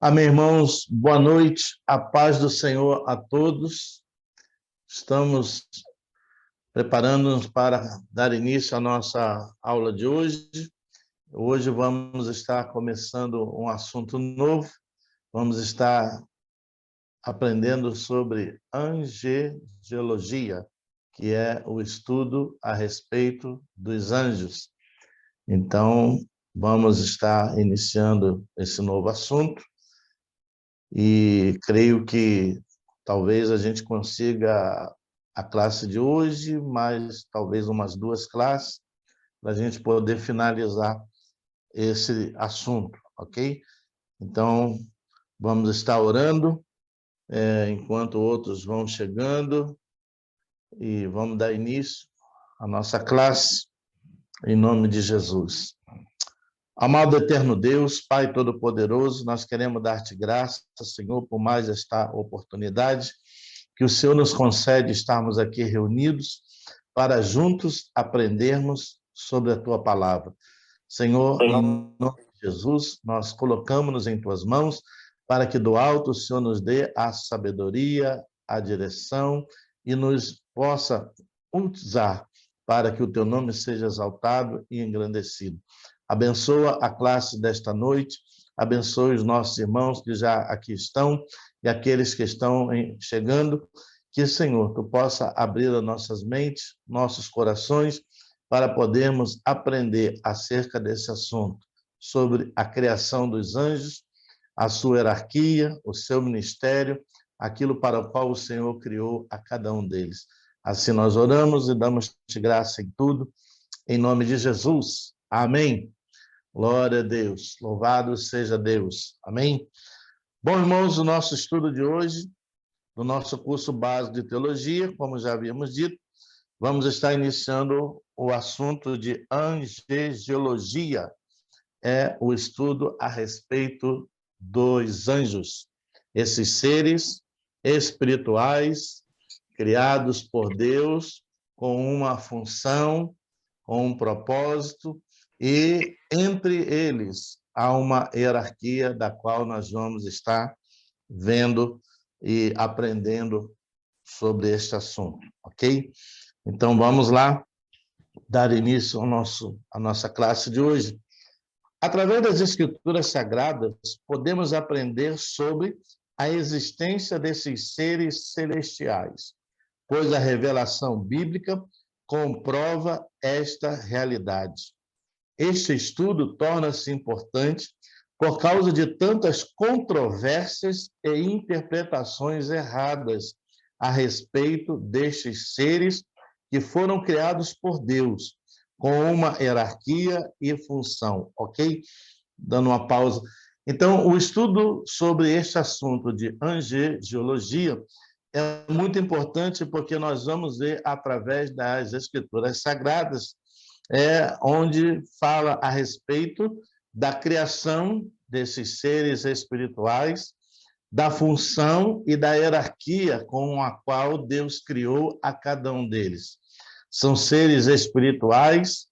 Amém, irmãos. Boa noite. A paz do Senhor a todos. Estamos preparando-nos para dar início à nossa aula de hoje. Hoje vamos estar começando um assunto novo. Vamos estar aprendendo sobre angelologia, que é o estudo a respeito dos anjos. Então, vamos estar iniciando esse novo assunto. E creio que talvez a gente consiga a classe de hoje, mais talvez umas 2 classes, para a gente poder finalizar esse assunto, ok? Então, vamos estar orando, enquanto outros vão chegando, e vamos dar início à nossa classe, em nome de Jesus. Amado eterno Deus, Pai Todo-Poderoso, nós queremos dar-te graças, Senhor, por mais esta oportunidade que o Senhor nos concede estarmos aqui reunidos para juntos aprendermos sobre a Tua palavra. Senhor, em nome de Jesus, nós colocamos-nos em Tuas mãos para que do alto o Senhor nos dê a sabedoria, a direção e nos possa usar para que o Teu nome seja exaltado e engrandecido. Abençoa a classe desta noite, abençoe os nossos irmãos que já aqui estão e aqueles que estão chegando, que, Senhor, Tu possa abrir as nossas mentes, nossos corações, para podermos aprender acerca desse assunto, sobre a criação dos anjos, a sua hierarquia, o seu ministério, aquilo para o qual o Senhor criou a cada um deles. Assim nós oramos e damos-te graça em tudo, em nome de Jesus. Amém. Glória a Deus, louvado seja Deus. Amém? Bom, irmãos, o nosso estudo de hoje, no nosso curso básico de teologia, como já havíamos dito, vamos estar iniciando o assunto de angelologia, é o estudo a respeito dos anjos, esses seres espirituais criados por Deus com uma função, com um propósito, e entre eles há uma hierarquia da qual nós vamos estar vendo e aprendendo sobre este assunto, ok? Então, vamos lá dar início à nossa classe de hoje. Através das Escrituras Sagradas, podemos aprender sobre a existência desses seres celestiais, pois a revelação bíblica comprova esta realidade. Este estudo torna-se importante por causa de tantas controvérsias e interpretações erradas a respeito destes seres que foram criados por Deus, com uma hierarquia e função, ok? Dando uma pausa. Então, o estudo sobre este assunto de angelologia é muito importante porque nós vamos ver através das Escrituras Sagradas, onde fala a respeito da criação desses seres espirituais, da função e da hierarquia com a qual Deus criou a cada um deles. São seres espirituais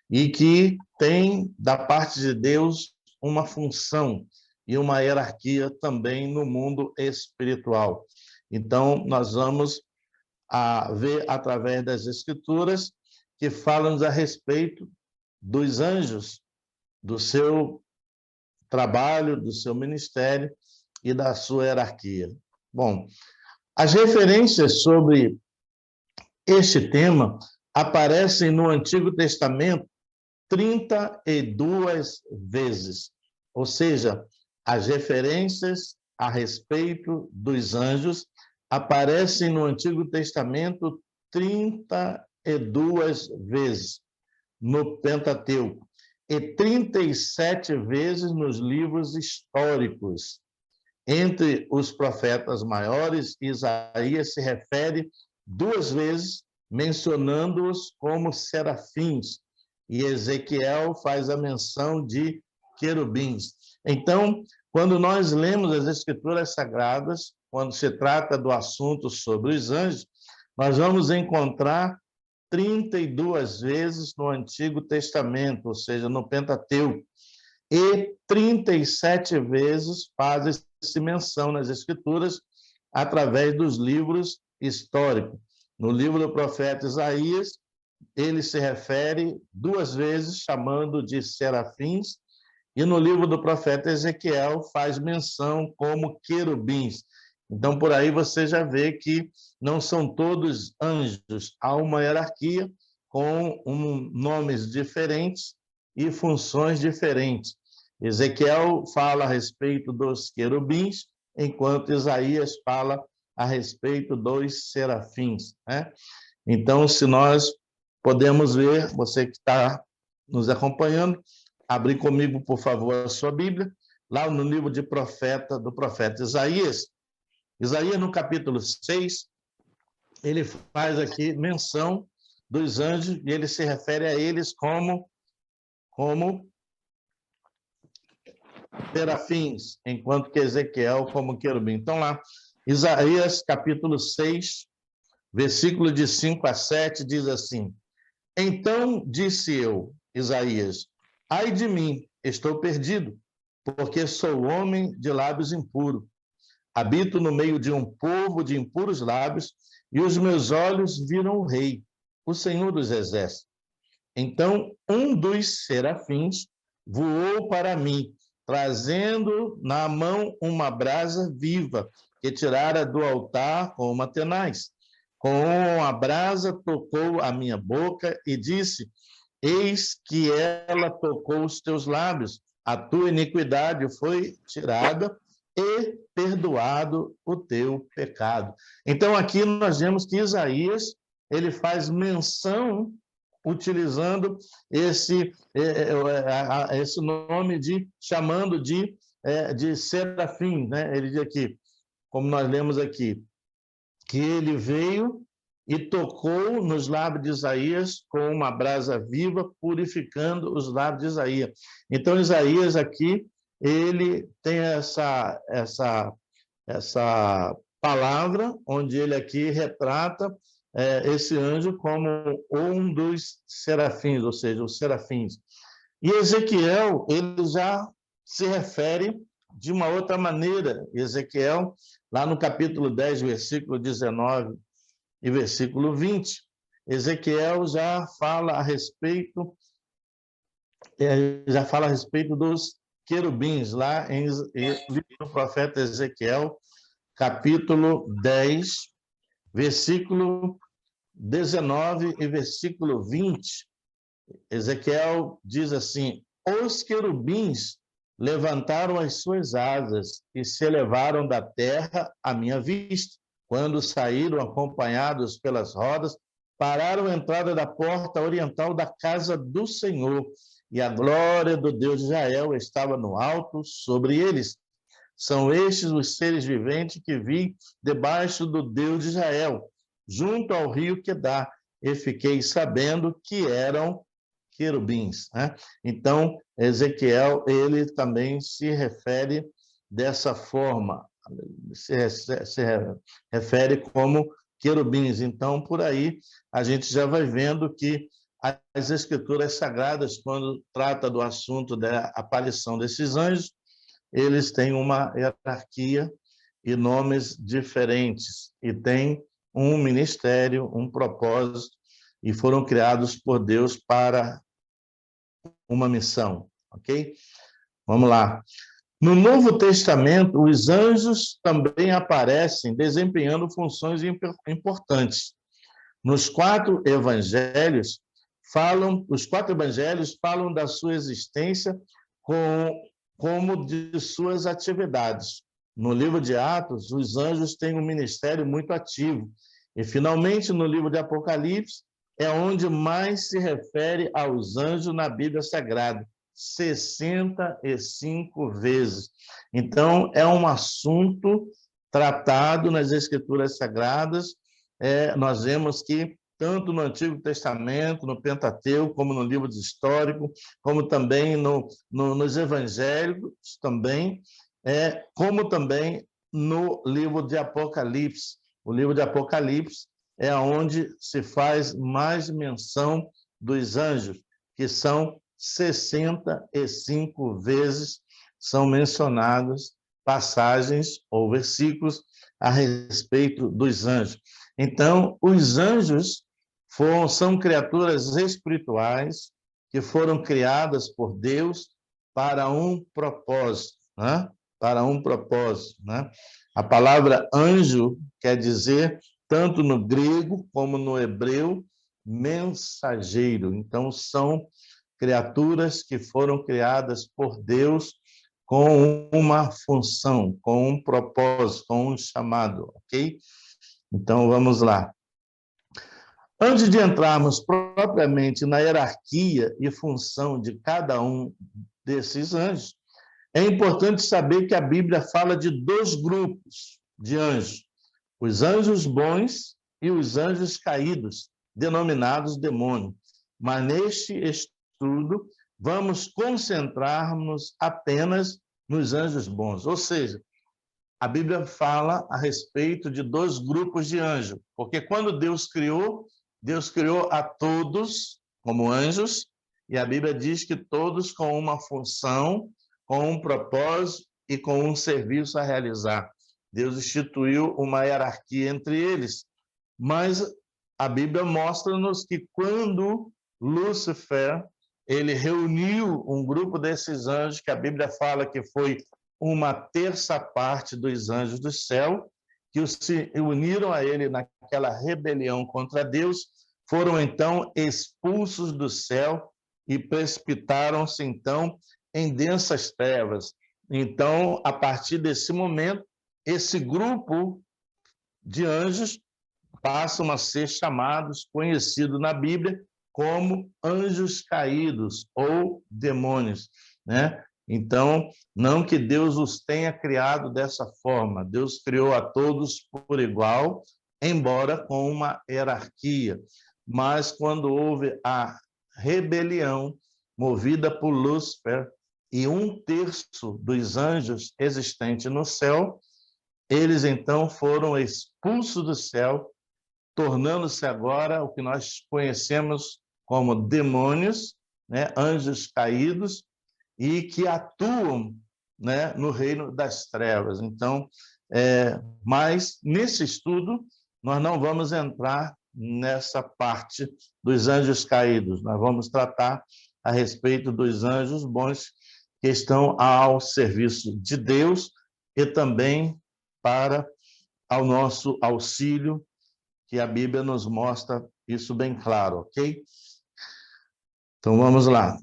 e que têm, da parte de Deus, uma função e uma hierarquia também no mundo espiritual. Então, nós vamos ver através das Escrituras que falam a respeito dos anjos, do seu trabalho, do seu ministério e da sua hierarquia. Bom, as referências sobre este tema aparecem no Antigo Testamento 32 vezes, ou seja, as referências a respeito dos anjos aparecem no Antigo Testamento 32 vezes no Pentateuco e 37 vezes nos livros históricos. Entre os profetas maiores, Isaías se refere 2 vezes, mencionando-os como serafins, e Ezequiel faz a menção de querubins. Então, quando nós lemos as Escrituras Sagradas, quando se trata do assunto sobre os anjos, nós vamos encontrar 32 vezes no Antigo Testamento, ou seja, no Pentateuco. e 37 vezes faz-se menção nas Escrituras através dos livros históricos. No livro do profeta Isaías, ele se refere 2 vezes chamando de serafins, e no livro do profeta Ezequiel faz menção como querubins. Então, por aí você já vê que não são todos anjos, há uma hierarquia com nomes diferentes e funções diferentes. Ezequiel fala a respeito dos querubins, enquanto Isaías fala a respeito dos serafins, né? Então, se nós podemos ver, você que está nos acompanhando, abrir comigo, por favor, a sua Bíblia, lá no livro do profeta Isaías. Isaías, no capítulo 6, ele faz aqui menção dos anjos e ele se refere a eles como serafins, enquanto que Ezequiel como querubim. Então, lá, Isaías, capítulo 6, versículo de 5 a 7, diz assim: Então disse eu, Isaías, ai de mim, estou perdido, porque sou homem de lábios impuros. Habito no meio de um povo de impuros lábios, e os meus olhos viram o Rei, o Senhor dos Exércitos. Então um dos serafins voou para mim, trazendo na mão uma brasa viva, que tirara do altar com uma tenaz. Com a brasa tocou a minha boca e disse: Eis que ela tocou os teus lábios, a tua iniquidade foi tirada e perdoado o teu pecado. Então, aqui nós vemos que Isaías ele faz menção, utilizando esse nome chamando de serafim, né? Ele diz aqui, como nós lemos aqui, que ele veio e tocou nos lábios de Isaías com uma brasa viva, purificando os lábios de Isaías. Então, Isaías aqui, ele tem essa palavra, onde ele aqui retrata esse anjo como um dos serafins, ou seja, os serafins. E Ezequiel, ele já se refere de uma outra maneira. Ezequiel, lá no capítulo 10, versículo 19 e versículo 20, Ezequiel já fala a respeito dos querubins, lá em livro do profeta Ezequiel, capítulo 10, versículo 19 e versículo 20. Ezequiel diz assim: os querubins levantaram as suas asas e se elevaram da terra à minha vista. Quando saíram acompanhados pelas rodas, pararam à entrada da porta oriental da casa do Senhor, e a glória do Deus de Israel estava no alto sobre eles. São estes os seres viventes que vi debaixo do Deus de Israel, junto ao rio Quedar, e fiquei sabendo que eram querubins, né? Então, Ezequiel, ele também se refere dessa forma, se refere como querubins. Então, por aí, a gente já vai vendo que as escrituras sagradas, quando trata do assunto da aparição desses anjos, eles têm uma hierarquia e nomes diferentes, e têm um ministério, um propósito, e foram criados por Deus para uma missão, ok? Vamos lá. No Novo Testamento, os anjos também aparecem desempenhando funções importantes. Os quatro evangelhos falam da sua existência como de suas atividades. No livro de Atos, os anjos têm um ministério muito ativo. E, finalmente, no livro de Apocalipse, é onde mais se refere aos anjos na Bíblia Sagrada, 65 vezes. Então, é um assunto tratado nas Escrituras Sagradas. Nós vemos que, tanto no Antigo Testamento, no Pentateuco, como no livro histórico, como também nos Evangelhos, também, como também no livro de Apocalipse. O livro de Apocalipse é onde se faz mais menção dos anjos, que são 65 vezes são mencionadas passagens ou versículos a respeito dos anjos. Então, os anjos são criaturas espirituais que foram criadas por Deus para um propósito, né? Para um propósito, né? A palavra anjo quer dizer, tanto no grego como no hebreu, mensageiro. Então, são criaturas que foram criadas por Deus com uma função, com um propósito, com um chamado, ok? Então, vamos lá. Antes de entrarmos propriamente na hierarquia e função de cada um desses anjos, é importante saber que a Bíblia fala de dois grupos de anjos: os anjos bons e os anjos caídos, denominados demônios. Mas neste estudo, vamos concentrar-nos apenas nos anjos bons. Ou seja, a Bíblia fala a respeito de dois grupos de anjos, porque quando Deus criou a todos como anjos, e a Bíblia diz que todos com uma função, com um propósito e com um serviço a realizar. Deus instituiu uma hierarquia entre eles, mas a Bíblia mostra-nos que quando Lúcifer ele reuniu um grupo desses anjos, que a Bíblia fala que foi uma terça parte dos anjos do céu, que se uniram a ele naquela rebelião contra Deus, foram então expulsos do céu e precipitaram-se então em densas trevas. Então, a partir desse momento, esse grupo de anjos passam a ser chamados, conhecidos na Bíblia, como anjos caídos ou demônios, né? Então, não que Deus os tenha criado dessa forma, Deus criou a todos por igual, embora com uma hierarquia. Mas quando houve a rebelião movida por Lúcifer e um terço dos anjos existentes no céu, eles então foram expulsos do céu, tornando-se agora o que nós conhecemos como demônios, né? Anjos caídos, e que atuam, né, no reino das trevas. Então, mas nesse estudo, nós não vamos entrar nessa parte dos anjos caídos, nós vamos tratar a respeito dos anjos bons que estão ao serviço de Deus e também para ao nosso auxílio, que a Bíblia nos mostra isso bem claro, ok? Então, vamos lá.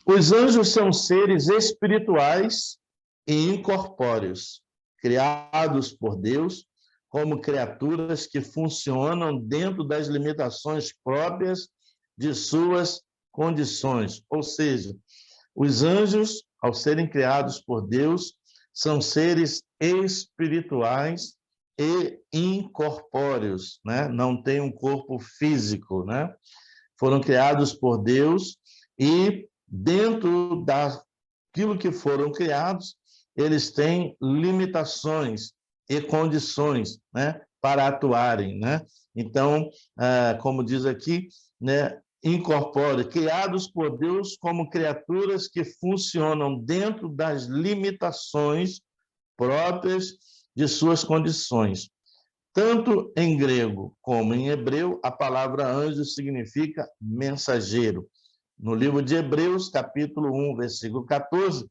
Os anjos são seres espirituais e incorpóreos, criados por Deus como criaturas que funcionam dentro das limitações próprias de suas condições. Ou seja, os anjos, ao serem criados por Deus, são seres espirituais e incorpóreos, né? Não têm um corpo físico, né? Foram criados por Deus e dentro daquilo que foram criados, eles têm limitações e condições, né, para atuarem, né? Então, como diz aqui, né, incorpóreos, criados por Deus como criaturas que funcionam dentro das limitações próprias de suas condições. Tanto em grego como em hebreu, a palavra anjo significa mensageiro. No livro de Hebreus, capítulo 1, versículo 14,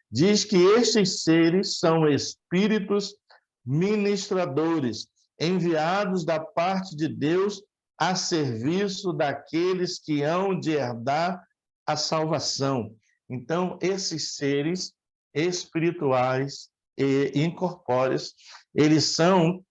diz que estes seres são espíritos ministradores, enviados da parte de Deus a serviço daqueles que hão de herdar a salvação. Então, esses seres espirituais e incorpóreos, eles são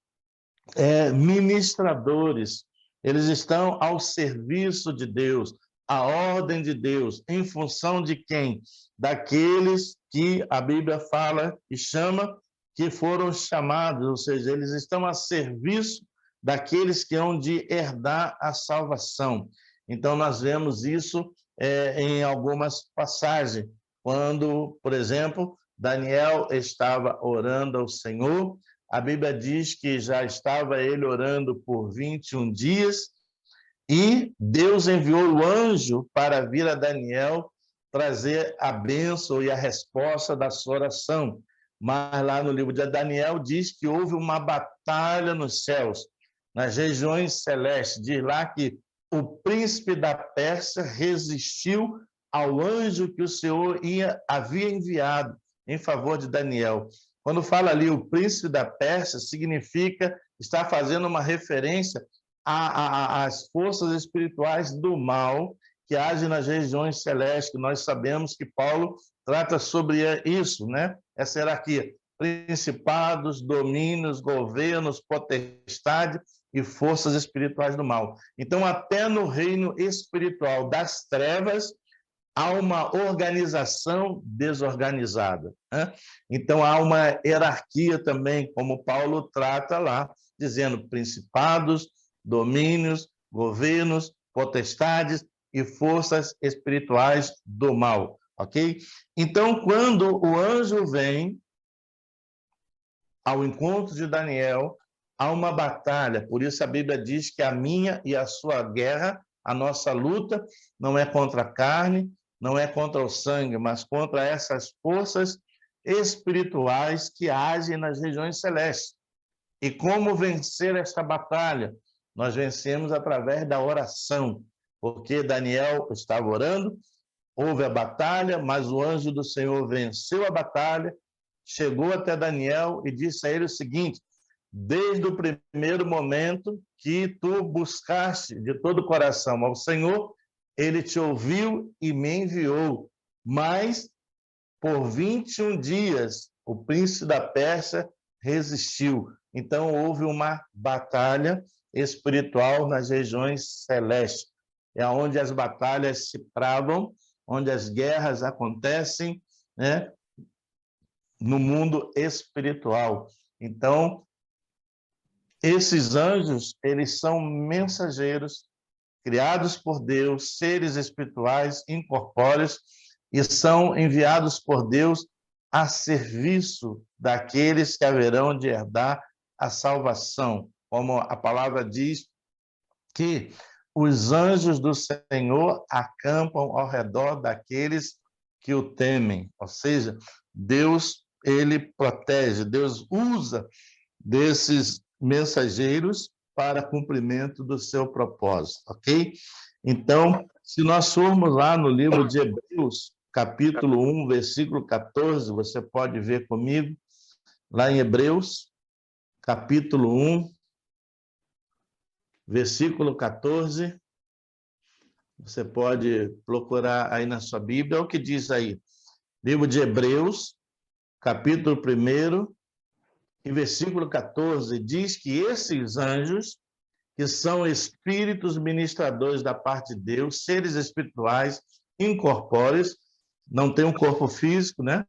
ministradores, eles estão ao serviço de Deus, a ordem de Deus, em função de quem? Daqueles que a Bíblia fala e chama que foram chamados, ou seja, eles estão a serviço daqueles que hão de herdar a salvação. Então, nós vemos isso em algumas passagens, quando, por exemplo, Daniel estava orando ao Senhor, a Bíblia diz que já estava ele orando por 21 dias, E Deus enviou o anjo para vir a Daniel trazer a bênção e a resposta da sua oração. Mas lá no livro de Daniel diz que houve uma batalha nos céus, nas regiões celestes. Diz lá que o príncipe da Pérsia resistiu ao anjo que o Senhor havia enviado em favor de Daniel. Quando fala ali o príncipe da Pérsia, significa estar fazendo uma referência às forças espirituais do mal que agem nas regiões celestes, que nós sabemos que Paulo trata sobre isso, né? Essa hierarquia: principados, domínios, governos, potestade e forças espirituais do mal. Então, até no reino espiritual das trevas, há uma organização desorganizada, né? Então, há uma hierarquia também, como Paulo trata lá, dizendo principados, domínios, governos, potestades e forças espirituais do mal, ok? Então, quando o anjo vem ao encontro de Daniel, há uma batalha. Por isso a Bíblia diz que a minha e a sua guerra, a nossa luta, não é contra a carne, não é contra o sangue, mas contra essas forças espirituais que agem nas regiões celestes. E como vencer esta batalha? Nós vencemos através da oração, porque Daniel estava orando, houve a batalha, mas o anjo do Senhor venceu a batalha, chegou até Daniel e disse a ele o seguinte: desde o primeiro momento que tu buscaste de todo o coração ao Senhor, ele te ouviu e me enviou. Mas por 21 dias o príncipe da Pérsia resistiu. Então houve uma batalha espiritual nas regiões celestes. É onde as batalhas se travam, onde as guerras acontecem, né? No mundo espiritual. Então, esses anjos, eles são mensageiros criados por Deus, seres espirituais incorpóreos, e são enviados por Deus a serviço daqueles que haverão de herdar a salvação. Como a palavra diz que os anjos do Senhor acampam ao redor daqueles que o temem. Ou seja, Deus, ele protege, Deus usa desses mensageiros para cumprimento do seu propósito, ok? Então, se nós formos lá no livro de Hebreus, capítulo 1, versículo 14, você pode ver comigo, lá em Hebreus, capítulo 1, versículo 14, você pode procurar aí na sua Bíblia, o que diz aí? Livro de Hebreus, capítulo 1, e versículo 14, diz que esses anjos, que são espíritos ministradores da parte de Deus, seres espirituais incorpóreos, não tem um corpo físico, né?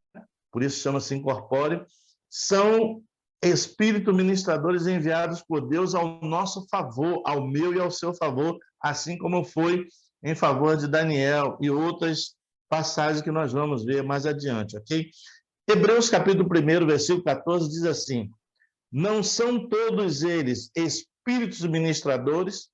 Por isso chama-se incorpóreo, são espíritos ministradores enviados por Deus ao nosso favor, ao meu e ao seu favor, assim como foi em favor de Daniel e outras passagens que nós vamos ver mais adiante, ok? Hebreus capítulo 1, versículo 14, diz assim: não são todos eles espíritos ministradores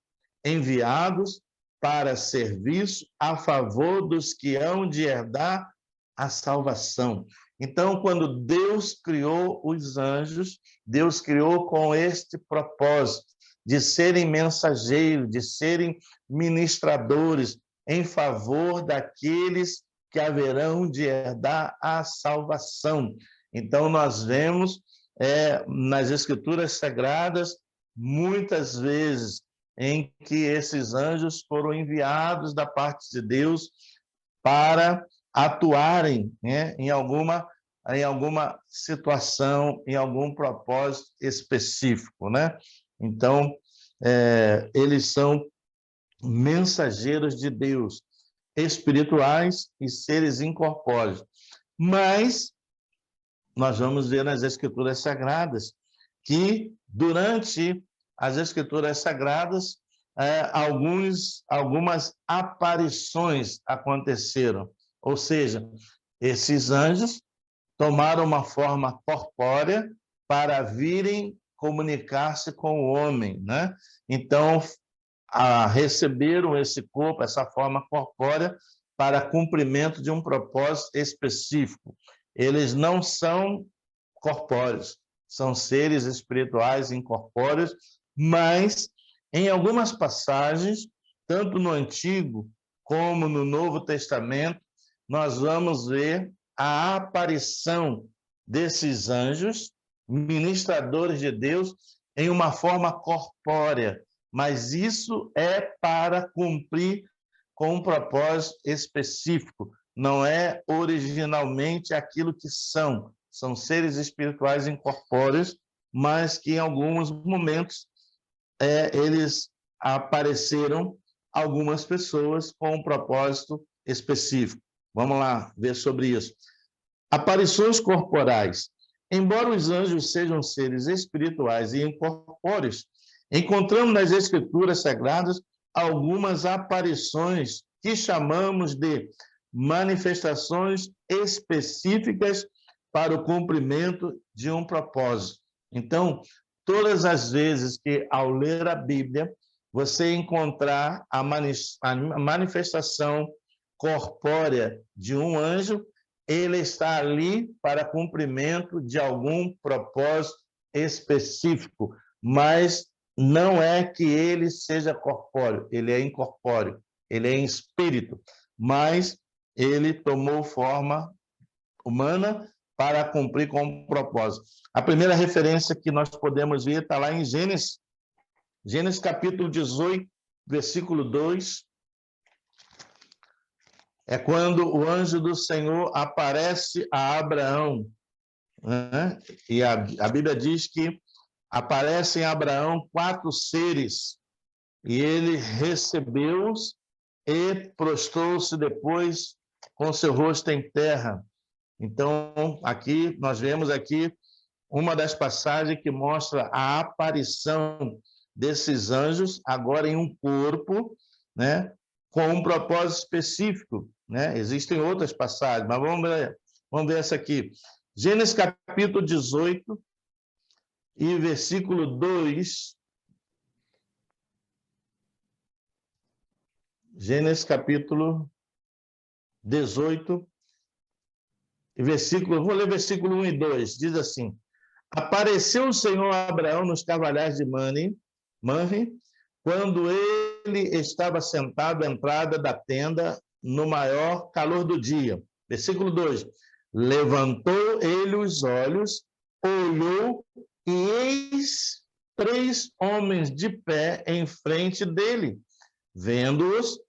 enviados para serviço a favor dos que hão de herdar a salvação. Então, quando Deus criou os anjos, Deus criou com este propósito de serem mensageiros, de serem ministradores em favor daqueles que haverão de herdar a salvação. Então, nós vemos nas Escrituras Sagradas, muitas vezes, em que esses anjos foram enviados da parte de Deus para atuarem, né, em alguma situação, em algum propósito específico, né? Então, eles são mensageiros de Deus, espirituais e seres incorpóreos. Mas nós vamos ver nas Escrituras Sagradas que, durante as Escrituras Sagradas, algumas aparições aconteceram. Ou seja, esses anjos tomaram uma forma corpórea para virem comunicar-se com o homem, né? Então, receberam esse corpo, essa forma corpórea, para cumprimento de um propósito específico. Eles não são corpóreos, são seres espirituais incorpóreos, mas em algumas passagens, tanto no Antigo como no Novo Testamento, nós vamos ver a aparição desses anjos, ministradores de Deus, em uma forma corpórea, mas isso é para cumprir com um propósito específico, não é originalmente aquilo que são. São seres espirituais incorpóreos, mas que em alguns momentos eles apareceram algumas pessoas com um propósito específico. Vamos lá ver sobre isso. Aparições corporais. Embora os anjos sejam seres espirituais e incorpóreos, encontramos nas Escrituras Sagradas algumas aparições que chamamos de manifestações específicas para o cumprimento de um propósito. Então, todas as vezes que, ao ler a Bíblia, você encontrar a manifestação corpórea de um anjo, ele está ali para cumprimento de algum propósito específico, mas não é que ele seja corpóreo, ele é incorpóreo, ele é em espírito, mas ele tomou forma humana para cumprir com um propósito. A primeira referência que nós podemos ver está lá em Gênesis capítulo 18, versículo 2, é quando o anjo do Senhor aparece a Abraão, né? E a Bíblia diz que aparecem a Abraão 4 seres, e ele recebeu-os e prostrou-se depois com seu rosto em terra. Então, aqui, nós vemos aqui uma das passagens que mostra a aparição desses anjos, agora em um corpo, né, com um propósito específico, né? Existem outras passagens, mas vamos ver essa aqui. Gênesis capítulo 18 e versículo 2. Gênesis capítulo 18 e versículo, vou ler versículo 1 e 2, diz assim: apareceu o Senhor a Abraão nos carvalhais de Manre, quando ele estava sentado à entrada da tenda no maior calor do dia. Versículo 2. Levantou ele os olhos, olhou, e eis 3 homens de pé em frente dele. Vendo-os,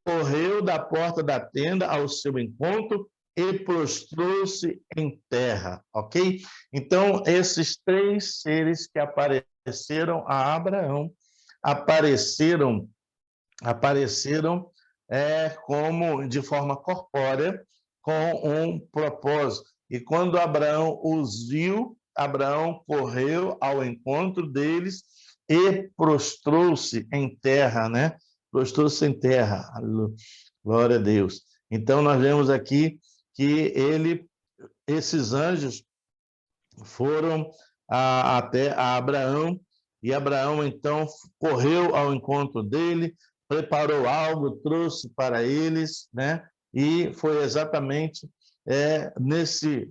correu da porta da tenda ao seu encontro e prostrou-se em terra, ok? Então, esses 3 seres que apareceram a Abraão, apareceram como de forma corpórea, com um propósito. E quando Abraão os viu, Abraão correu ao encontro deles e prostrou-se em terra, né? Prostrou-se em terra. Glória a Deus. Então, nós vemos aqui que esses anjos foram até a Abraão, e Abraão, então, correu ao encontro dele, preparou algo, trouxe para eles, né? E foi exatamente nesse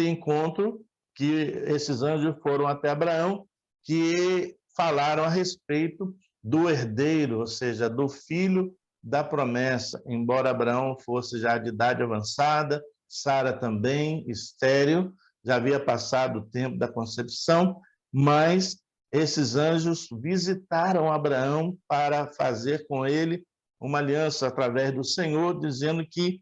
encontro que esses anjos foram até Abraão, que falaram a respeito do herdeiro, ou seja, do filho da promessa. Embora Abraão fosse já de idade avançada, Sara também, estéril, já havia passado o tempo da concepção, mas esses anjos visitaram Abraão para fazer com ele uma aliança através do Senhor, dizendo que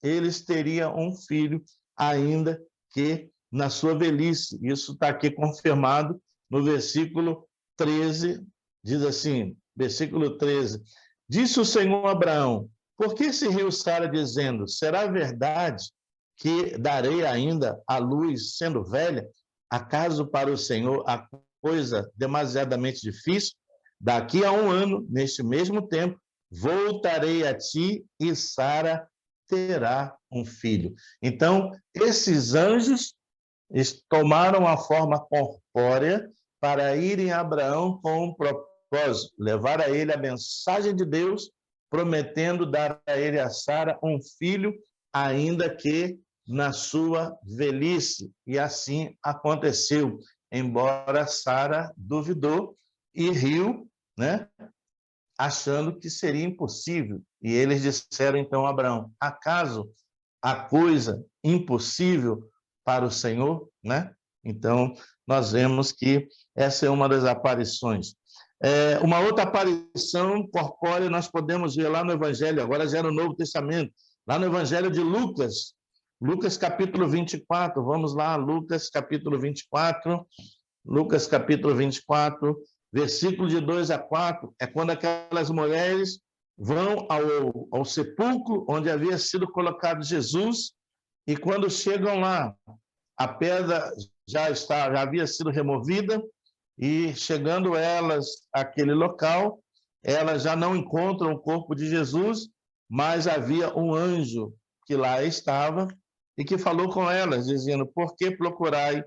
eles teriam um filho, ainda que na sua velhice. Isso está aqui confirmado no versículo 13, diz assim, versículo 13, disse o Senhor a Abraão, por que se riu Sara dizendo, será verdade que darei ainda a luz sendo velha? Acaso para o Senhor a coisa demasiadamente difícil? Daqui a 1 ano, neste mesmo tempo, voltarei a ti e Sara terá um filho. Então, esses anjos tomaram a forma corpórea para irem a Abraão com um propósito, levar a ele a mensagem de Deus, prometendo dar a ele, a Sara, um filho, ainda que na sua velhice. E assim aconteceu, embora Sara duvidou e riu, né, achando que seria impossível. E eles disseram então a Abraão: acaso há coisa impossível para o Senhor, né? Então, nós vemos que essa é uma das aparições. Uma outra aparição corpórea nós podemos ver lá no Evangelho, agora já no Novo Testamento, lá no Evangelho de Lucas, Lucas capítulo 24, vamos lá, Lucas capítulo 24, Lucas capítulo 24, versículo de 2 a 4, é quando aquelas mulheres vão ao sepulcro onde havia sido colocado Jesus, e quando chegam lá, a pedra já havia sido removida, e chegando elas àquele local, elas já não encontram o corpo de Jesus, mas havia um anjo que lá estava e que falou com elas, dizendo: por que procurai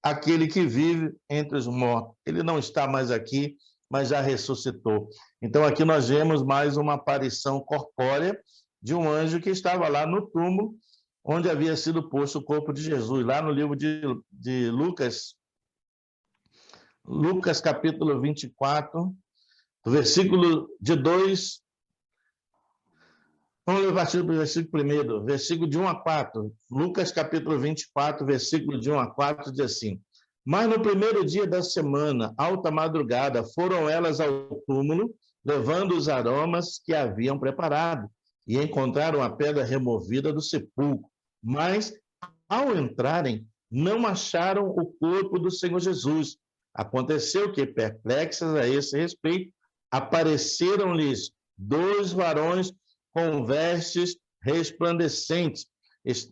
aquele que vive entre os mortos? Ele não está mais aqui, mas já ressuscitou. Então, aqui nós vemos mais uma aparição corpórea de um anjo que estava lá no túmulo, onde havia sido posto o corpo de Jesus, lá no livro de Lucas, Lucas capítulo 24, do versículo de 2. Vamos ler o versículo primeiro, versículo de 1 a 4. Lucas capítulo 24, versículo de 1 a 4, diz assim: mas no primeiro dia da semana, alta madrugada, foram elas ao túmulo, levando os aromas que haviam preparado, e encontraram a pedra removida do sepulcro. Mas, ao entrarem, não acharam o corpo do Senhor Jesus. Aconteceu que, perplexas a esse respeito, apareceram-lhes 2 varões com vestes resplandecentes.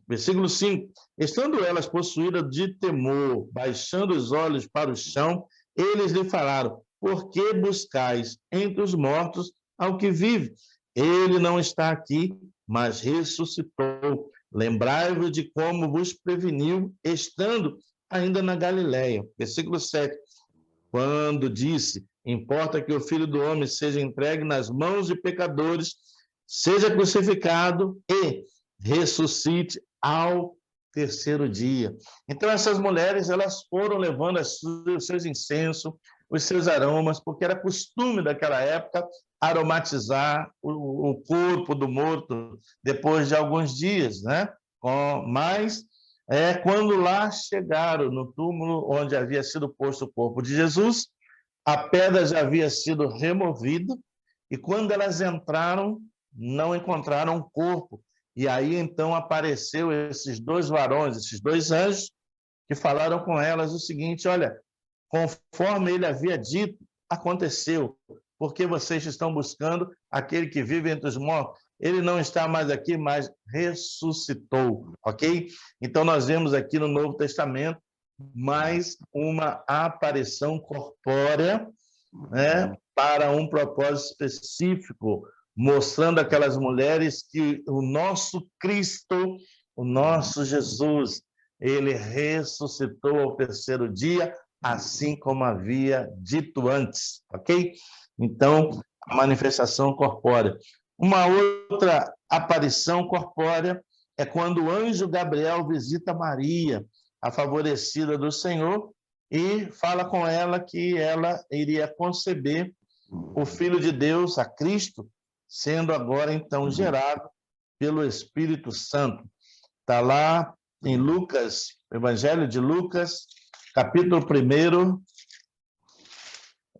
Versículo 5. Estando elas possuídas de temor, baixando os olhos para o chão, eles lhe falaram: por que buscais entre os mortos ao que vive? Ele não está aqui, mas ressuscitou. Lembrai-vos de como vos preveniu, estando ainda na Galileia. Versículo 7. Quando disse: importa que o Filho do Homem seja entregue nas mãos de pecadores, seja crucificado e ressuscite ao terceiro dia. Então, essas mulheres, elas foram levando os seus incensos, os seus aromas, porque era costume daquela época aromatizar o corpo do morto depois de alguns dias, né? Mas, quando lá chegaram no túmulo onde havia sido posto o corpo de Jesus, a pedra já havia sido removida, e quando elas entraram, não encontraram o corpo. E aí, então, apareceu esses 2 varões, esses 2 anjos, que falaram com elas o seguinte: olha, conforme ele havia dito, aconteceu, porque vocês estão buscando aquele que vive entre os mortos. Ele não está mais aqui, mas ressuscitou, ok? Então, nós vemos aqui no Novo Testamento mais uma aparição corpórea, né, para um propósito específico, mostrando aquelas mulheres que o nosso Cristo, o nosso Jesus, ele ressuscitou ao terceiro dia, assim como havia dito antes, ok? Então, a manifestação corpórea. Uma outra aparição corpórea é quando o anjo Gabriel visita Maria, a favorecida do Senhor, e fala com ela que ela iria conceber o Filho de Deus, a Cristo, sendo agora, então, gerado pelo Espírito Santo. Está lá em Lucas, Evangelho de Lucas, capítulo 1,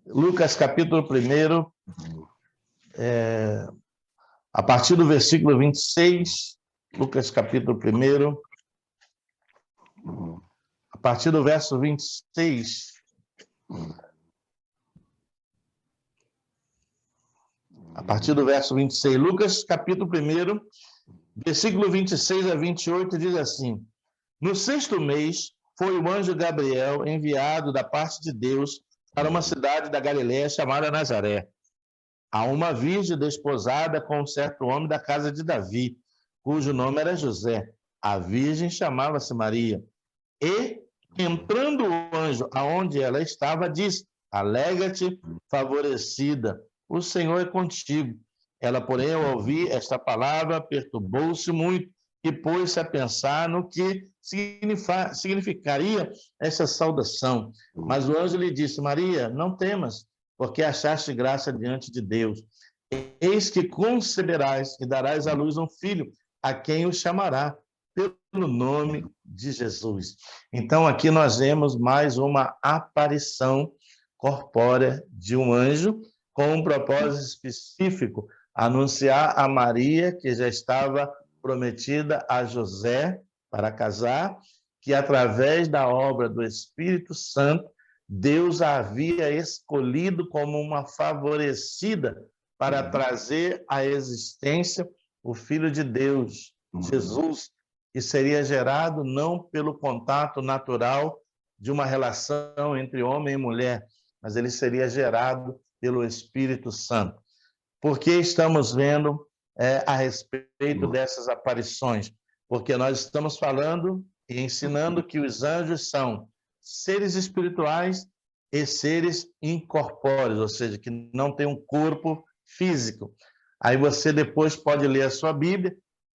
Lucas, capítulo 1, a partir do versículo 26, Lucas, capítulo 1, a partir do verso 26, a partir do verso 26, Lucas, capítulo 1, versículo 26 a 28, diz assim: no 6º mês, foi o anjo Gabriel enviado da parte de Deus para uma cidade da Galiléia chamada Nazaré, a uma virgem desposada com um certo homem da casa de Davi, cujo nome era José. A virgem chamava-se Maria. E Entrando o anjo aonde ela estava, disse: alegra-te, favorecida, o Senhor é contigo. Ela, porém, ao ouvir esta palavra, perturbou-se muito e pôs-se a pensar no que significaria essa saudação. Mas o anjo lhe disse: Maria, não temas, porque achaste graça diante de Deus. Eis que conceberás e darás à luz um filho, a quem o chamará pelo nome de Jesus. Então, aqui nós vemos mais uma aparição corpórea de um anjo com um propósito específico, anunciar a Maria, que já estava prometida a José para casar, que através da obra do Espírito Santo, Deus a havia escolhido como uma favorecida para trazer à existência o Filho de Deus, Jesus, que seria gerado não pelo contato natural de uma relação entre homem e mulher, mas ele seria gerado pelo Espírito Santo. Por que estamos vendo a respeito dessas aparições? Porque nós estamos falando e ensinando que os anjos são seres espirituais e seres incorpóreos, ou seja, que não têm um corpo físico. Aí você depois pode ler a sua Bíblia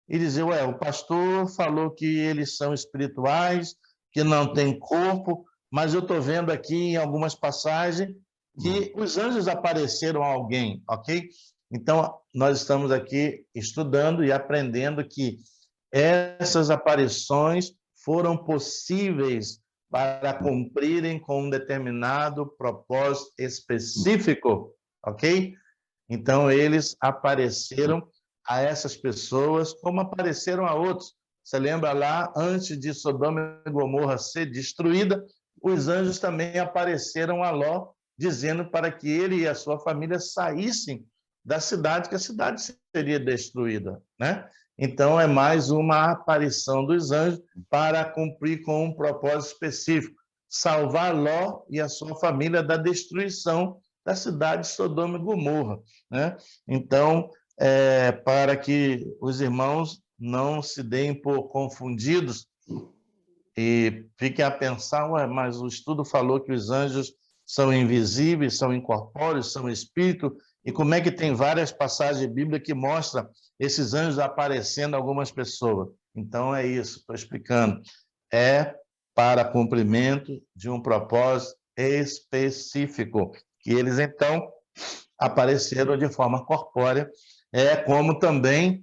e dizer, ué, o pastor falou que eles são espirituais, que não têm corpo, mas eu estou vendo aqui em algumas passagens que os anjos apareceram a alguém, ok? Então, nós estamos aqui estudando e aprendendo que essas aparições foram possíveis para cumprirem com um determinado propósito específico, ok? Então, eles apareceram a essas pessoas como apareceram a outros. Você lembra lá, antes de Sodoma e Gomorra ser destruída, os anjos também apareceram a Ló, dizendo para que ele e a sua família saíssem da cidade, que a cidade seria destruída, né? Então, é mais uma aparição dos anjos para cumprir com um propósito específico, salvar Ló e a sua família da destruição da cidade de Sodoma e Gomorra, né? Então, para que os irmãos não se deem por confundidos e fiquem a pensar, ué, mas o estudo falou que os anjos são invisíveis, são incorpóreos, são espírito, e como é que tem várias passagens bíblicas que mostram esses anjos aparecendo a algumas pessoas? Então é isso, estou explicando. É para cumprimento de um propósito específico, que eles então apareceram de forma corpórea, como também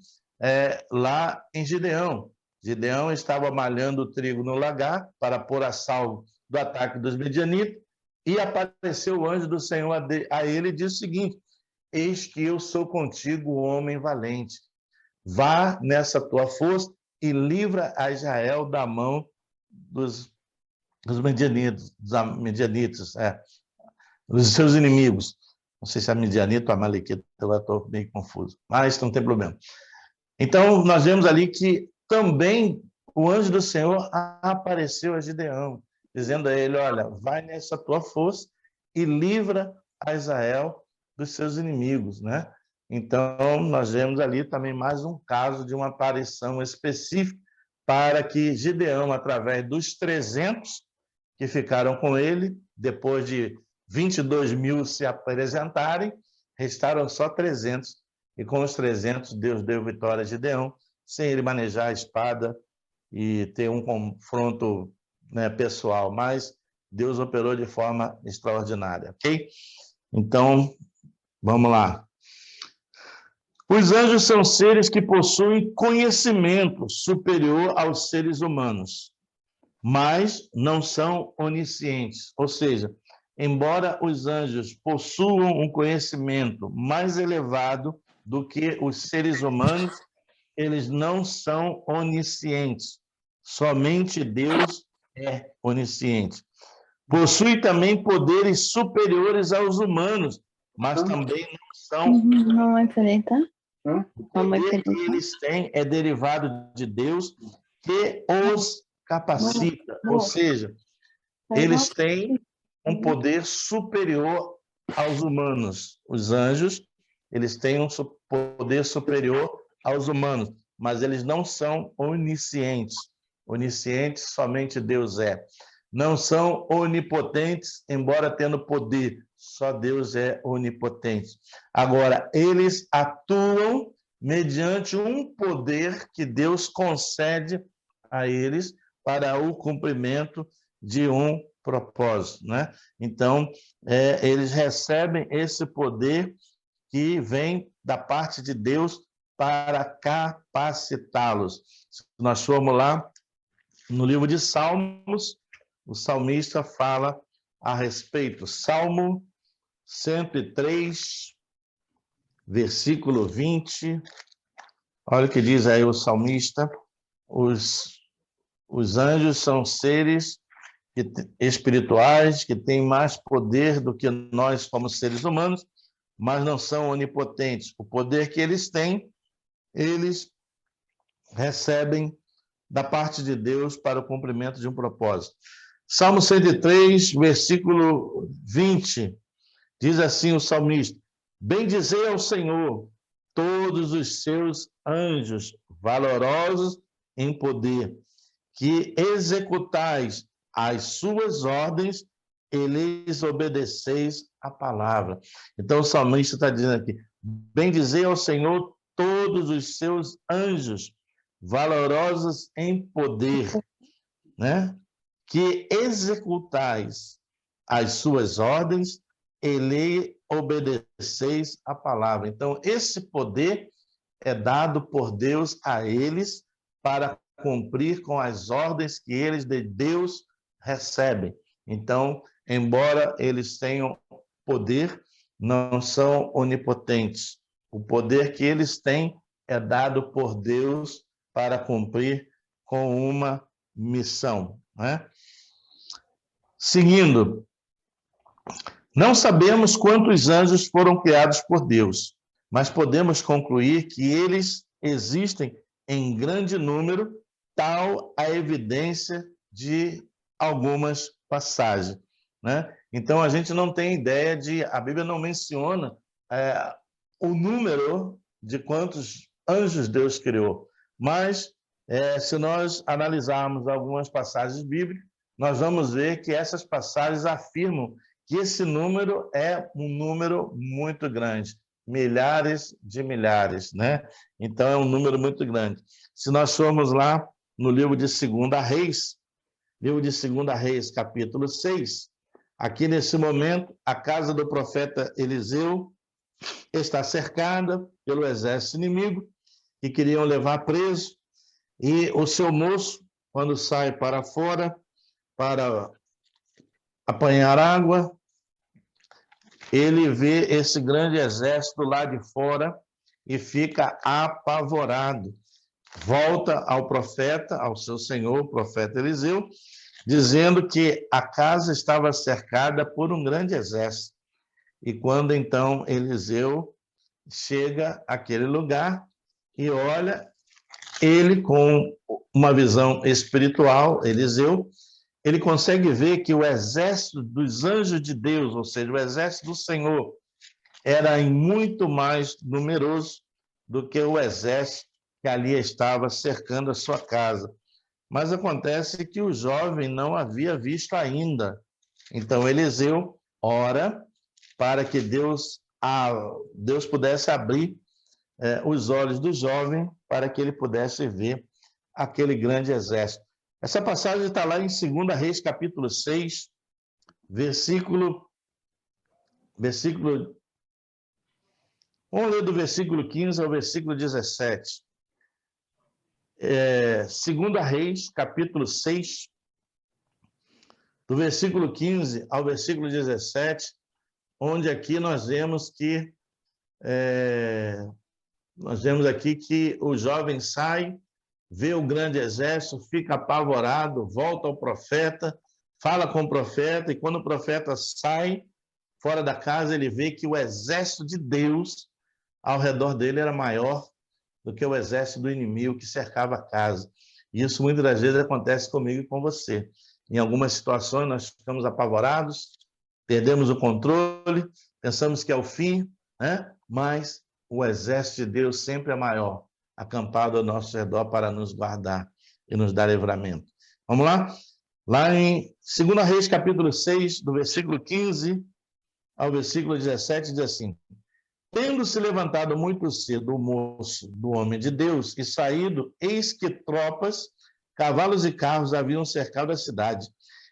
lá em Gideão. Gideão estava malhando o trigo no lagar para pôr a salvo do ataque dos medianitas, e apareceu o anjo do Senhor a ele e disse o seguinte: eis que eu sou contigo, homem valente. Vá nessa tua força e livra a Israel da mão dos medianitas, dos seus inimigos. Não sei se é medianita ou amalequita, agora estou meio confuso, mas não tem problema. Então, nós vemos ali que também o anjo do Senhor apareceu a Gideão, dizendo a ele, olha, vai nessa tua força e livra a Israel dos seus inimigos, né? Então, nós vemos ali também mais um caso de uma aparição específica para que Gideão, através dos 300 que ficaram com ele, depois de 22 mil se apresentarem, restaram só 300, e com os 300 Deus deu vitória a Gideão, sem ele manejar a espada e ter um confronto, né, pessoal, mas Deus operou de forma extraordinária, ok? Então, vamos lá. Os anjos são seres que possuem conhecimento superior aos seres humanos, mas não são oniscientes, ou seja, embora os anjos possuam um conhecimento mais elevado do que os seres humanos, eles não são oniscientes. Somente Deus é onisciente. Possui também poderes superiores aos humanos, mas também não são. Não é planeta? O poder que eles têm é derivado de Deus, que os capacita, ou seja, eles têm um poder superior aos humanos. Os anjos, eles têm um poder superior aos humanos, mas eles não são oniscientes. Oniscientes somente Deus é. não são onipotentes, embora tendo poder. Só Deus é onipotente. Agora, eles atuam mediante um poder que Deus concede a eles para o cumprimento de um propósito, né? Então, eles recebem esse poder que vem da parte de Deus para capacitá-los. Se nós formos lá no livro de Salmos, o salmista fala a respeito. Salmo 103, versículo 20. Olha o que diz aí o salmista. Os anjos são seres espirituais que têm mais poder do que nós como seres humanos, mas não são onipotentes. O poder que eles têm, eles recebem da parte de Deus para o cumprimento de um propósito. Salmo 103, versículo 20, diz assim o salmista: bendizei ao Senhor todos os seus anjos valorosos em poder, que executais as suas ordens e lhes obedeceis a palavra. Então o salmista está dizendo aqui: bendizei ao Senhor todos os seus anjos valorosos em poder, né? Que executais as suas ordens e lhe obedeceis a palavra. Então, esse poder é dado por Deus a eles para cumprir com as ordens que eles de Deus recebem. Então, embora eles tenham poder, não são onipotentes. O poder que eles têm é dado por Deus para cumprir com uma missão, né? Seguindo, não sabemos quantos anjos foram criados por Deus, mas podemos concluir que eles existem em grande número, tal a evidência de algumas passagens, né? Então, a gente não tem ideia a Bíblia não menciona o número de quantos anjos Deus criou, mas se nós analisarmos algumas passagens bíblicas, nós vamos ver que essas passagens afirmam que esse número é um número muito grande, milhares de milhares, né? Então, é um número muito grande. Se nós formos lá no livro de 2 Reis, capítulo 6, aqui nesse momento, a casa do profeta Eliseu está cercada pelo exército inimigo, que queriam levar preso, e o seu moço, quando sai para fora para apanhar água, ele vê esse grande exército lá de fora e fica apavorado. Volta ao profeta, ao seu senhor, o profeta Eliseu, dizendo que a casa estava cercada por um grande exército. E quando então Eliseu chega àquele lugar e olha, ele com uma visão espiritual, Eliseu, ele consegue ver que o exército dos anjos de Deus, ou seja, o exército do Senhor, era muito mais numeroso do que o exército que ali estava cercando a sua casa. Mas acontece que o jovem não havia visto ainda. Então Eliseu ora para que Deus pudesse abrir os olhos do jovem para que ele pudesse ver aquele grande exército. Essa passagem está lá em 2 Reis, capítulo 6, versículo... Vamos ler do versículo 15 ao versículo 17. 2 Reis, capítulo 6, do versículo 15 ao versículo 17, onde aqui nós vemos que o jovem sai, vê o grande exército, fica apavorado, volta ao profeta, fala com o profeta, e quando o profeta sai fora da casa, ele vê que o exército de Deus ao redor dele era maior do que o exército do inimigo que cercava a casa. E isso muitas das vezes acontece comigo e com você. Em algumas situações nós ficamos apavorados, perdemos o controle, pensamos que é o fim, né? Mas o exército de Deus sempre é maior, acampado ao nosso redor para nos guardar e nos dar livramento. Vamos lá? Lá em 2 Reis, capítulo 6, do versículo 15 ao versículo 17, diz assim: Tendo se levantado muito cedo o moço do homem de Deus e saído, eis que tropas, cavalos e carros haviam cercado a cidade.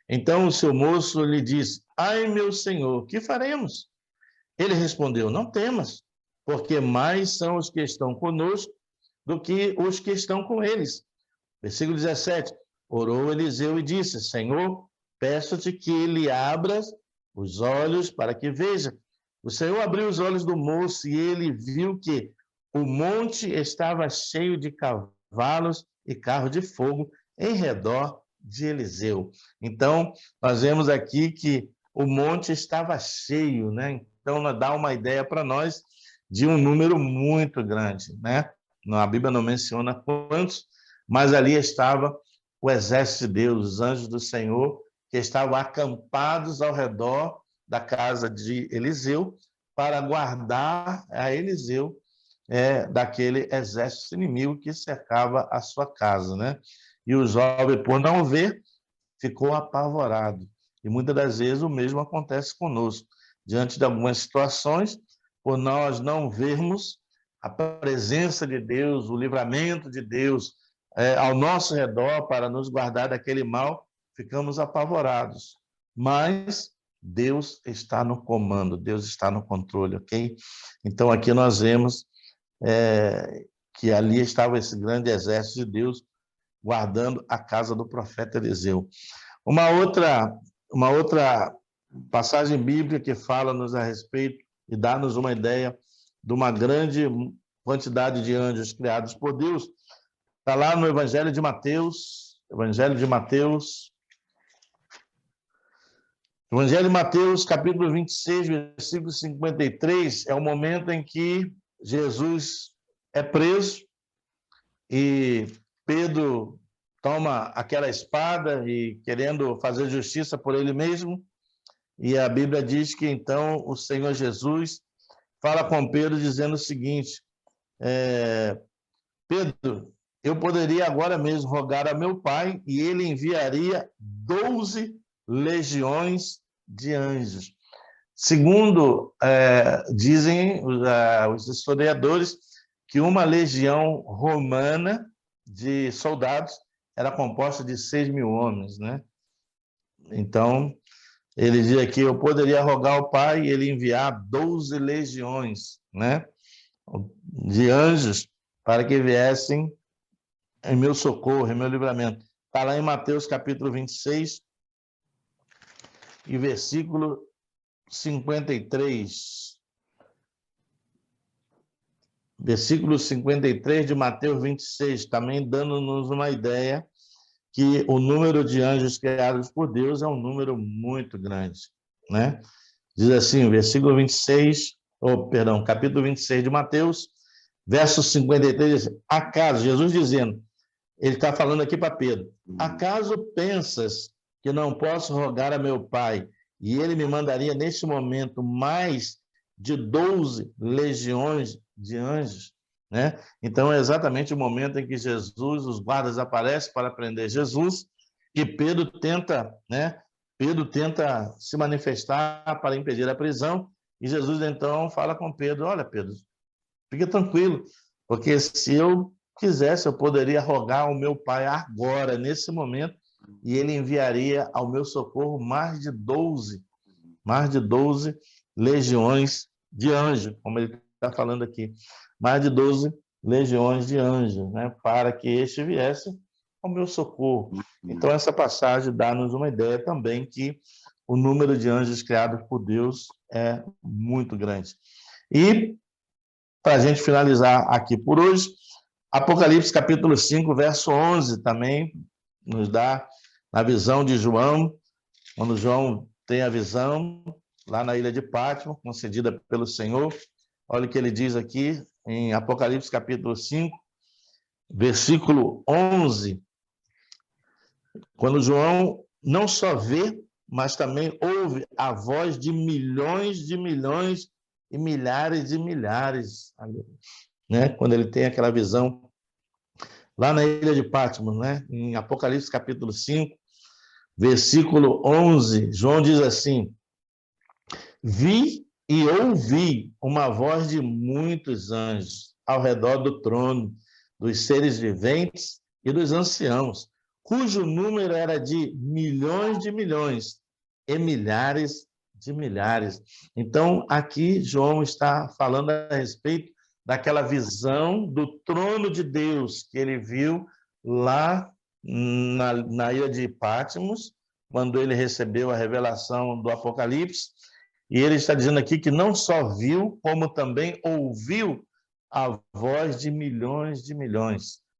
Então o seu moço lhe disse: Ai, meu senhor, que faremos? Ele respondeu: Não temas, porque mais são os que estão conosco do que os que estão com eles. Versículo 17. Orou Eliseu e disse: Senhor, peço-te que lhe abras os olhos para que veja. O Senhor abriu os olhos do moço e ele viu que o monte estava cheio de cavalos e carros de fogo em redor de Eliseu. Então, nós vemos aqui que o monte estava cheio, né? Então, dá uma ideia para nós de um número muito grande, né? A Bíblia não menciona quantos, mas ali estava o exército de Deus, os anjos do Senhor, que estavam acampados ao redor da casa de Eliseu para guardar a Eliseu daquele exército inimigo que cercava a sua casa, né? E o jovem, por não ver, ficou apavorado. E muitas das vezes o mesmo acontece conosco. Diante de algumas situações, por nós não vermos a presença de Deus, o livramento de Deus ao nosso redor para nos guardar daquele mal, ficamos apavorados. Mas Deus está no comando, Deus está no controle, ok? Então aqui nós vemos que ali estava esse grande exército de Deus guardando a casa do profeta Eliseu. Uma outra passagem bíblica que fala-nos a respeito e dá-nos uma ideia de uma grande quantidade de anjos criados por Deus, está lá no Evangelho de Mateus, capítulo 26, versículo 53, é o momento em que Jesus é preso e Pedro toma aquela espada e querendo fazer justiça por ele mesmo, e a Bíblia diz que então o Senhor Jesus fala com Pedro dizendo o seguinte: Pedro, eu poderia agora mesmo rogar a meu Pai e ele enviaria 12 legiões de anjos. Segundo dizem os historiadores, que uma legião romana de soldados era composta de 6.000 homens, né? Então, ele diz aqui: eu poderia rogar ao Pai e ele enviar 12 legiões, né, de anjos para que viessem em meu socorro, em meu livramento. Está lá em Mateus capítulo 26 e versículo 53. Versículo 53 de Mateus 26, também dando-nos uma ideia que o número de anjos criados por Deus é um número muito grande, né? Diz assim, versículo 26, capítulo 26 de Mateus, verso 53, diz, acaso, Jesus dizendo, ele está falando aqui para Pedro, acaso pensas que não posso rogar a meu Pai e ele me mandaria neste momento mais de 12 legiões de anjos, né? Então é exatamente o momento em que Jesus, os guardas aparecem para prender Jesus e Pedro tenta se manifestar para impedir a prisão e Jesus então fala com Pedro: olha, Pedro, fique tranquilo, porque se eu quisesse, eu poderia rogar ao meu Pai agora, nesse momento, e ele enviaria ao meu socorro mais de 12 legiões de anjos, como ele está falando aqui, mais de 12 legiões de anjos, né, para que este viesse ao meu socorro. Então, essa passagem dá-nos uma ideia também que o número de anjos criados por Deus é muito grande. E, para a gente finalizar aqui por hoje, Apocalipse capítulo 5, verso 11, também nos dá a visão de João, quando João tem a visão lá na ilha de Pátimo, concedida pelo Senhor. Olha o que ele diz aqui em Apocalipse capítulo 5, versículo 11, quando João não só vê, mas também ouve a voz de milhões e milhares de milhares, né? Quando ele tem aquela visão lá na ilha de Pátimo, né? Em Apocalipse capítulo 5, versículo 11, João diz assim: vi e ouvi uma voz de muitos anjos ao redor do trono, dos seres viventes e dos anciãos, cujo número era de milhões e milhares de milhares. Então, aqui João está falando a respeito daquela visão do trono de Deus que ele viu lá na ilha de Patmos, quando ele recebeu a revelação do Apocalipse. E ele está dizendo aqui que não só viu, como também ouviu a voz de milhões,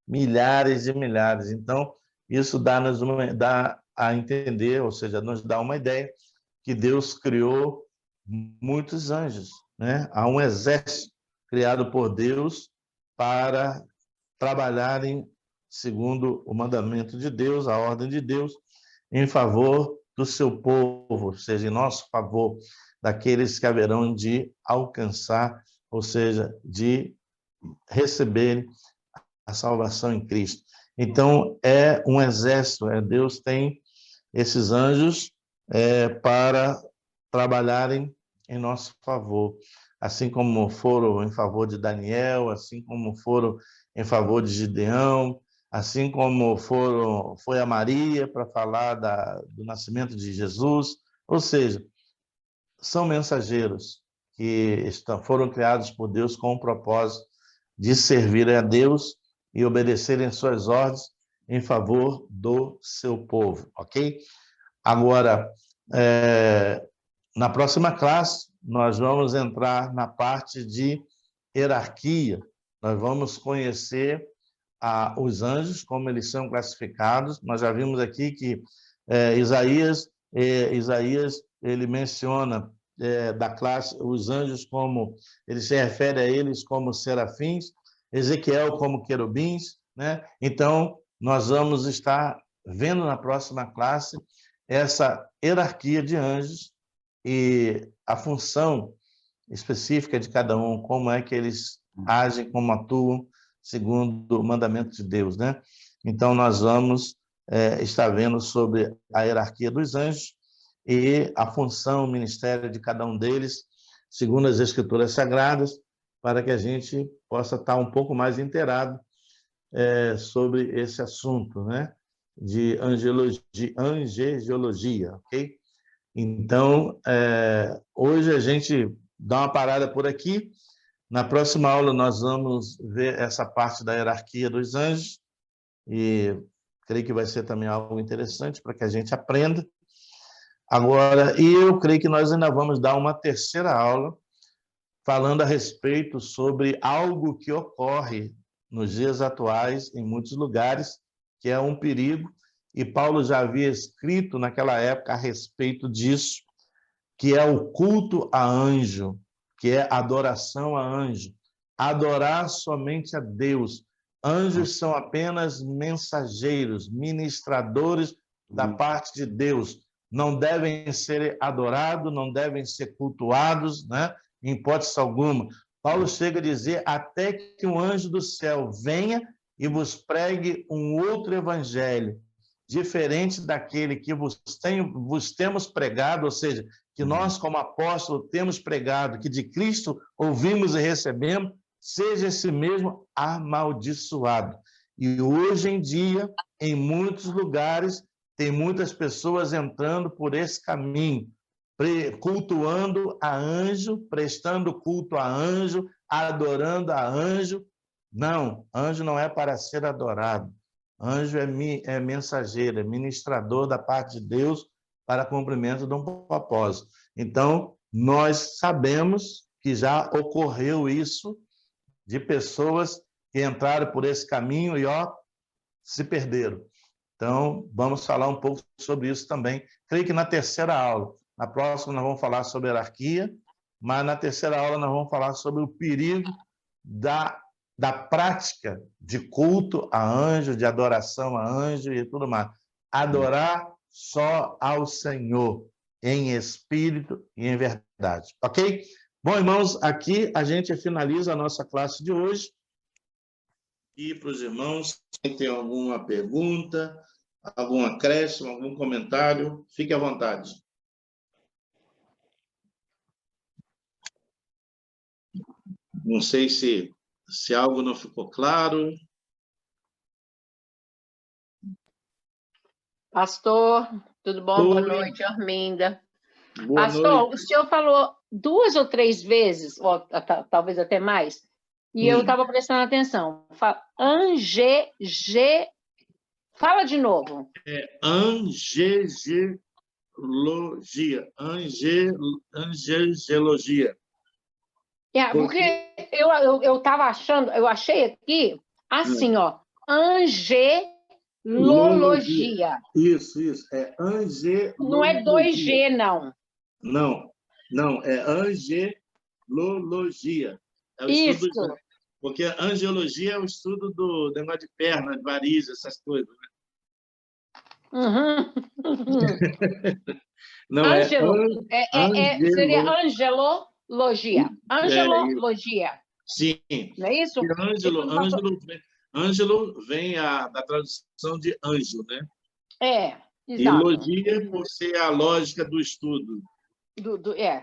milhares de milhares. Então, isso dá a entender, ou seja, nos dá uma ideia que Deus criou muitos anjos, né? Há um exército criado por Deus para trabalharem segundo o mandamento de Deus, a ordem de Deus, em favor do seu povo, ou seja, em nosso favor, daqueles que haverão de alcançar, ou seja, de receber a salvação em Cristo. Então, é um exército, Deus tem esses anjos para trabalharem em nosso favor, assim como foram em favor de Daniel, assim como foram em favor de Gideão, assim como foi a Maria para falar do nascimento de Jesus. Ou seja, são mensageiros que foram criados por Deus com o propósito de servir a Deus e obedecerem suas ordens em favor do seu povo, ok? Agora, na próxima classe, nós vamos entrar na parte de hierarquia. Nós vamos conhecer os anjos, como eles são classificados. Nós já vimos aqui que Isaías ele menciona da classe os anjos como ele se refere a eles como serafins, Ezequiel como querubins, né? Então nós vamos estar vendo na próxima classe essa hierarquia de anjos e a função específica de cada um, como é que eles agem, como atuam segundo o mandamento de Deus, né? Então nós vamos estar vendo sobre a hierarquia dos anjos e a função, o ministério de cada um deles, segundo as Escrituras Sagradas, para que a gente possa estar um pouco mais inteirado sobre esse assunto, né? De angelologia, ok? Então, hoje a gente dá uma parada por aqui. Na próxima aula nós vamos ver essa parte da hierarquia dos anjos e creio que vai ser também algo interessante para que a gente aprenda. Agora, e eu creio que nós ainda vamos dar uma terceira aula falando a respeito sobre algo que ocorre nos dias atuais em muitos lugares, que é um perigo, e Paulo já havia escrito naquela época a respeito disso, que é o culto a anjo, que é adoração a anjo, adorar somente a Deus. Anjos são apenas mensageiros, ministradores da parte de Deus. Não devem ser adorados, não devem ser cultuados, né? Em hipótese alguma. Paulo chega a dizer até que um anjo do céu venha e vos pregue um outro evangelho, diferente daquele que vos temos pregado, ou seja, que nós, como apóstolos, temos pregado, que de Cristo ouvimos e recebemos, seja esse mesmo amaldiçoado. E hoje em dia, em muitos lugares, tem muitas pessoas entrando por esse caminho, cultuando a anjo, prestando culto a anjo, adorando a anjo. Não, anjo não é para ser adorado. Anjo é mensageiro, é ministrador da parte de Deus para cumprimento de um propósito. Então, nós sabemos que já ocorreu isso de pessoas que entraram por esse caminho e se perderam. Então, vamos falar um pouco sobre isso também. Creio que na terceira aula. Na próxima nós vamos falar sobre hierarquia, mas na terceira aula nós vamos falar sobre o perigo da prática de culto a anjo, de adoração a anjo e tudo mais. Adorar só ao Senhor, em espírito e em verdade. Ok? Bom, irmãos, aqui a gente finaliza a nossa classe de hoje. E para os irmãos, quem tem alguma pergunta, algum acréscimo, algum comentário, fique à vontade. Não sei se algo não ficou claro. Pastor, tudo bom? Boa Oi, noite, Arminda. boa Pastor, o noite. senhor falou 2 ou 3 vezes, ou talvez até mais, e eu estava prestando atenção. Fala de novo. Angeologia. Angeologia. Porque eu estava achando, eu achei aqui, assim, ó, Angelologia. angelologia. Isso. É Não é 2 angelologia. G, não. Não, é angelologia. É o estudo, Isso. porque angiologia é o estudo do negócio de perna, de varizes, essas coisas. Né? Uhum. Não, é Ângelo. Seria angelo. angelologia. Isso. Angelologia. Sim. Não é isso? E Ângelo vem da tradução de anjo, né? E Exato. logia por ser a lógica do estudo.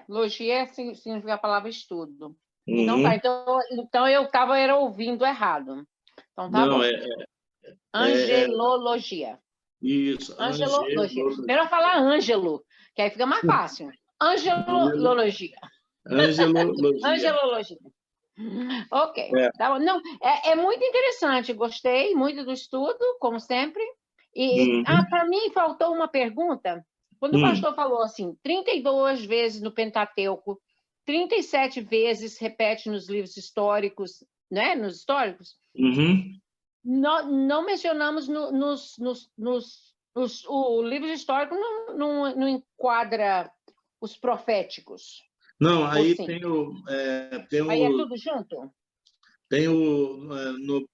Logia significa a palavra estudo. Então Uhum. tá, então eu estava ouvindo errado. Então tá Não, bom. Angelologia. Isso, Angelologia. angelologia. Melhor falar ângelo, que aí fica mais fácil. Angelologia. Angelologia. Angelologia. Ok. É. Tá bom. Não, é muito interessante, gostei muito do estudo, como sempre. Uhum. Para mim, faltou uma pergunta. Quando o pastor falou assim, 32 vezes no Pentateuco, 37 vezes repete nos livros históricos, né? Nos históricos, Uhum. não mencionamos o livro histórico não enquadra os proféticos. Não, Ou aí sim? Aí é tudo junto? No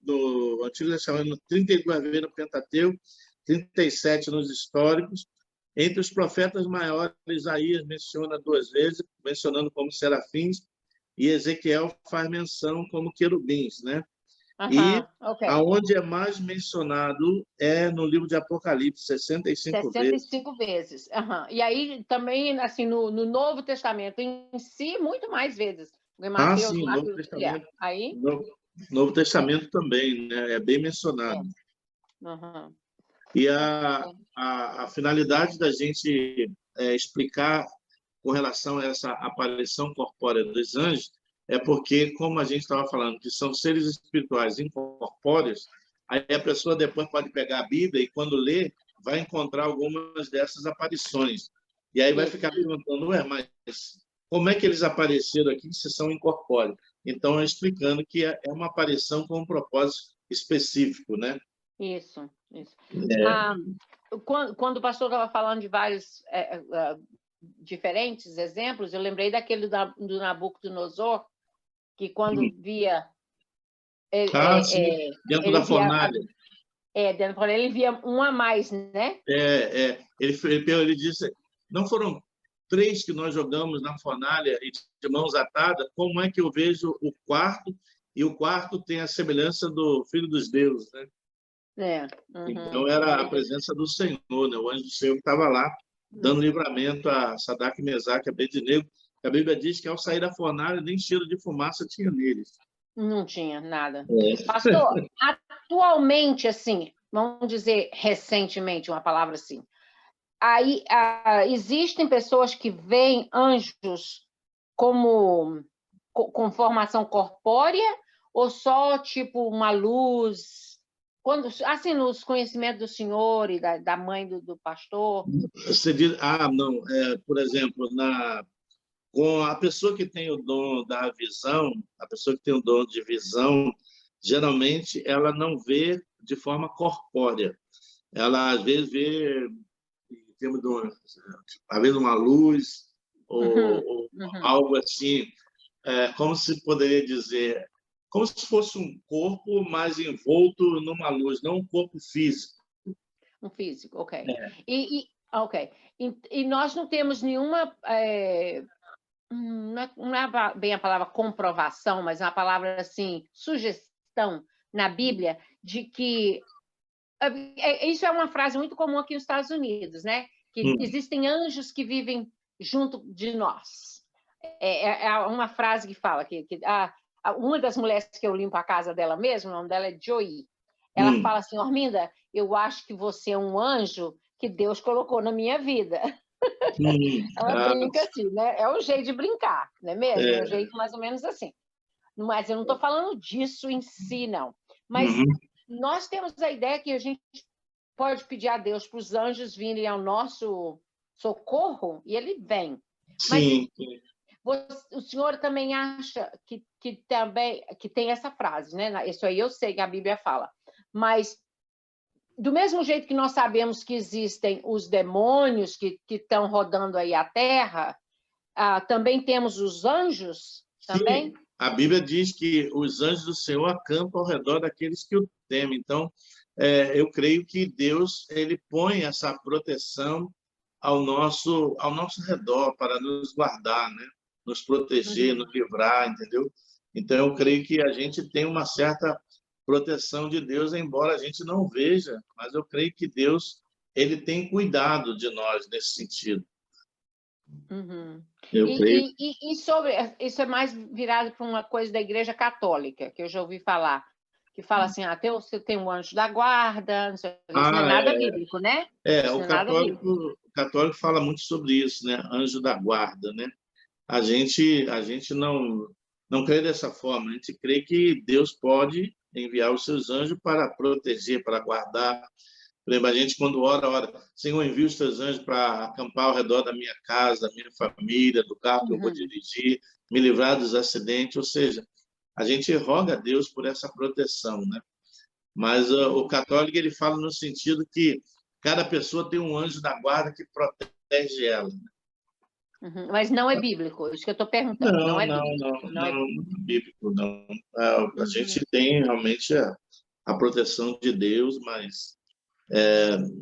Antigo Testamento 32 vezes no Pentateuco, 37 nos históricos. Entre os profetas maiores, Isaías menciona 2 vezes, mencionando como serafins, e Ezequiel faz menção como querubins, né? E Ok. aonde é mais mencionado é no livro de Apocalipse, 65 vezes. 65 vezes. E aí também, assim, no Novo Testamento em si, muito mais vezes. Mateus, Sim, Novo Marcos, Testamento. aí? Novo Testamento também, né? É bem mencionado. E a finalidade da gente explicar com relação a essa aparição corpórea dos anjos é porque, como a gente estava falando, que são seres espirituais incorpóreos, aí a pessoa depois pode pegar a Bíblia e, quando lê, vai encontrar algumas dessas aparições. E aí vai ficar perguntando, mas como é que eles apareceram aqui se são incorpóreos? Então, explicando que é uma aparição com um propósito específico, né? Isso. Quando o pastor estava falando de vários diferentes exemplos, eu lembrei daquele do Nabucodonosor, que quando via... Sim, dentro da ele via... fornalha. dentro da fornalha, ele via um a mais, né? Ele disse, não foram 3 que nós jogamos na fornalha e de mãos atadas, como é que eu vejo o quarto, e o quarto tem a semelhança do Filho dos Deuses, né? Então, era a presença do Senhor, né? O anjo do Senhor que estava lá, dando livramento a Sadraque, Mesaque e Abednego. A Bíblia diz que, ao sair da fornalha, nem cheiro de fumaça tinha neles. Não tinha nada. Pastor, atualmente, assim, vamos dizer recentemente, uma palavra assim, aí existem pessoas que veem anjos como com formação corpórea ou só tipo uma luz? Quando, assim, nos conhecimentos do senhor e da mãe do pastor? Você diz, não, por exemplo, com a pessoa que tem o dom da visão, a pessoa que tem o dom de visão, geralmente ela não vê de forma corpórea. Ela, às vezes, vê, em termos de às vezes, uma luz ou algo assim, como se poderia dizer, como se fosse um corpo, mas envolto numa luz, não um corpo físico. Um físico, ok. Ok. E nós não temos nenhuma... não é bem a palavra comprovação, mas uma palavra assim, sugestão na Bíblia de que Isso é uma frase muito comum aqui nos Estados Unidos, né? Que existem anjos que vivem junto de nós. É uma frase que fala que uma das mulheres que eu limpo a casa dela mesmo, o nome dela é Joey. Ela fala assim: Orminda, eu acho que você é um anjo que Deus colocou na minha vida. Ela brinca assim, né? É um jeito de brincar, não é mesmo? É um jeito mais ou menos assim. Mas eu não estou falando disso em si, não. Mas nós temos a ideia que a gente pode pedir a Deus para os anjos virem ao nosso socorro, e ele vem. Sim. Mas o senhor também acha que tem essa frase, né? Isso aí eu sei que a Bíblia fala. Mas, do mesmo jeito que nós sabemos que existem os demônios que estão rodando aí a terra, também temos os anjos? Também? Sim, a Bíblia diz que os anjos do Senhor acampam ao redor daqueles que o temem. Então, eu creio que Deus ele põe essa proteção ao nosso redor para nos guardar, né? Nos proteger, nos livrar, entendeu? Então, eu creio que a gente tem uma certa proteção de Deus, embora a gente não veja, mas eu creio que Deus ele tem cuidado de nós nesse sentido. Eu creio. E sobre isso é mais virado para uma coisa da Igreja Católica, que eu já ouvi falar, que fala assim: você tem um anjo da guarda, não sei, isso não é nada bíblico, né? O católico fala muito sobre isso, né? Anjo da guarda, né? A gente não crê dessa forma. A gente crê que Deus pode enviar os seus anjos para proteger, para guardar. Por exemplo, a gente, quando ora, Senhor, envia os teus anjos para acampar ao redor da minha casa, da minha família, do carro que eu vou dirigir, me livrar dos acidentes. Ou seja, a gente roga a Deus por essa proteção, né? Mas o católico ele fala no sentido que cada pessoa tem um anjo da guarda que protege ela. Mas não é bíblico, isso que eu estou perguntando. Não é bíblico, não. A gente tem realmente a proteção de Deus, mas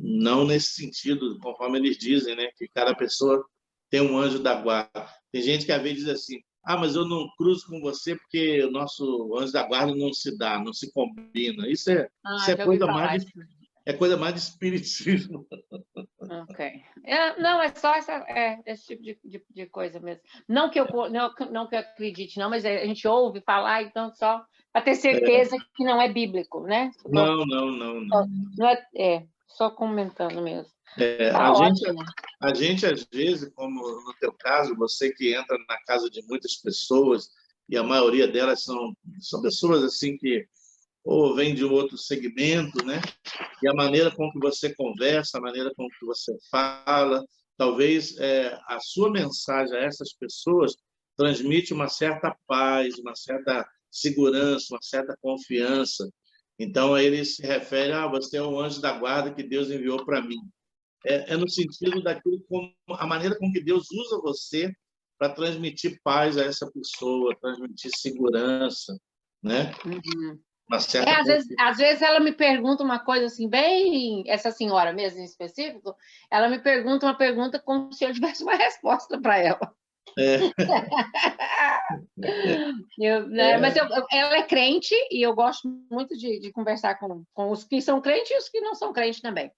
não nesse sentido, conforme eles dizem, né? Que cada pessoa tem um anjo da guarda. Tem gente que às vezes diz assim: mas eu não cruzo com você porque o nosso anjo da guarda não se dá, não se combina. Isso é coisa mais de espiritismo. Ok. Não, é só esse tipo de coisa mesmo. Não que eu acredite, não, mas a gente ouve falar, então só para ter certeza que não é bíblico, né? Não. Só comentando mesem. A gente, às vezes, como no teu caso, você que entra na casa de muitas pessoas, e a maioria delas são pessoas assim que ou vêm de um outro segmento, né? E a maneira com que você conversa, a maneira com que você fala, talvez a sua mensagem a essas pessoas transmite uma certa paz, uma certa segurança, uma certa confiança. Então, ele se refere você é o anjo da guarda que Deus enviou para mim. É no sentido daquilo, a maneira com que Deus usa você para transmitir paz a essa pessoa, transmitir segurança, né? Às vezes ela me pergunta uma coisa assim, bem... Essa senhora mesmo, em específico, ela me pergunta uma pergunta como se eu tivesse uma resposta para ela. Mas ela é crente e eu gosto muito de conversar com os que são crentes e os que não são crentes também.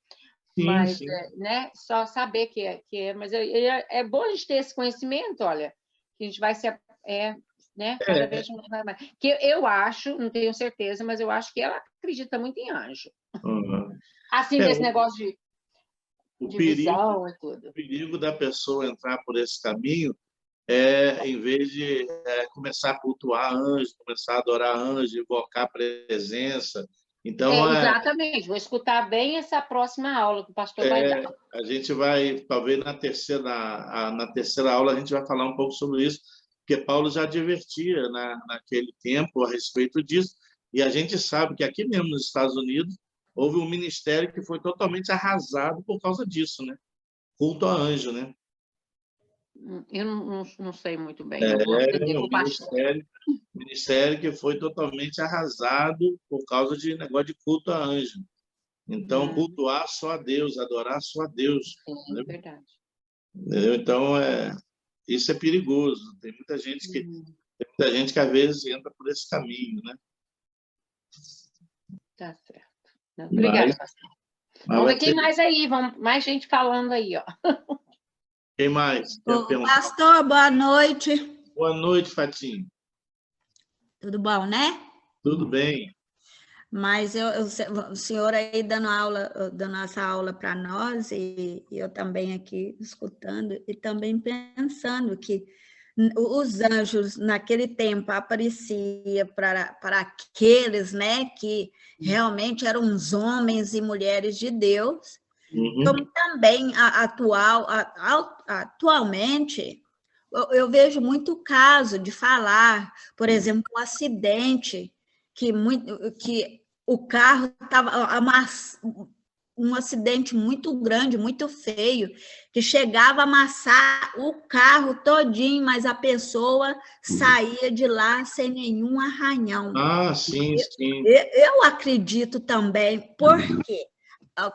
Mas, sim. Né, só saber que é. Mas é bom a gente ter esse conhecimento, olha, que a gente vai ser... né? Cada vez mais. Que eu acho, não tenho certeza, mas eu acho que ela acredita muito em anjo. Assim, desse negócio de visão e tudo. O perigo da pessoa entrar por esse caminho em vez de começar a cultuar anjo, começar a adorar anjo, invocar a presença. Então, exatamente. Vou escutar bem essa próxima aula que o pastor vai dar. A gente vai, talvez na terceira aula, a gente vai falar um pouco sobre isso, porque Paulo já advertia naquele tempo a respeito disso, e a gente sabe que aqui mesmo nos Estados Unidos houve um ministério que foi totalmente arrasado por causa disso, né? Culto a anjo, né? Eu não sei muito bem, eu vou aprender com o pastor. Ministério que foi totalmente arrasado por causa de negócio de culto a anjo. Então, cultuar só a Deus, adorar só a Deus. É verdade. Então, isso é perigoso. Tem muita gente que às vezes entra por esse caminho, né? Tá certo. Obrigada, pastor. Vamos ver quem mais aí, mais gente falando aí, ó. Quem mais? Pastor, boa noite. Boa noite, Fatinho. Tudo bom, né? Tudo bem. Mas o senhor aí dando essa aula para nós, e eu também aqui escutando, e também pensando que os anjos, naquele tempo, apareciam para aqueles, né, que realmente eram os homens e mulheres de Deus, como também atualmente, eu vejo muito caso de falar, por exemplo, um acidente, que o carro estava um acidente muito grande, muito feio, que chegava a amassar o carro todinho, mas a pessoa saía de lá sem nenhum arranhão. Ah, sim, sim. Eu acredito também, porque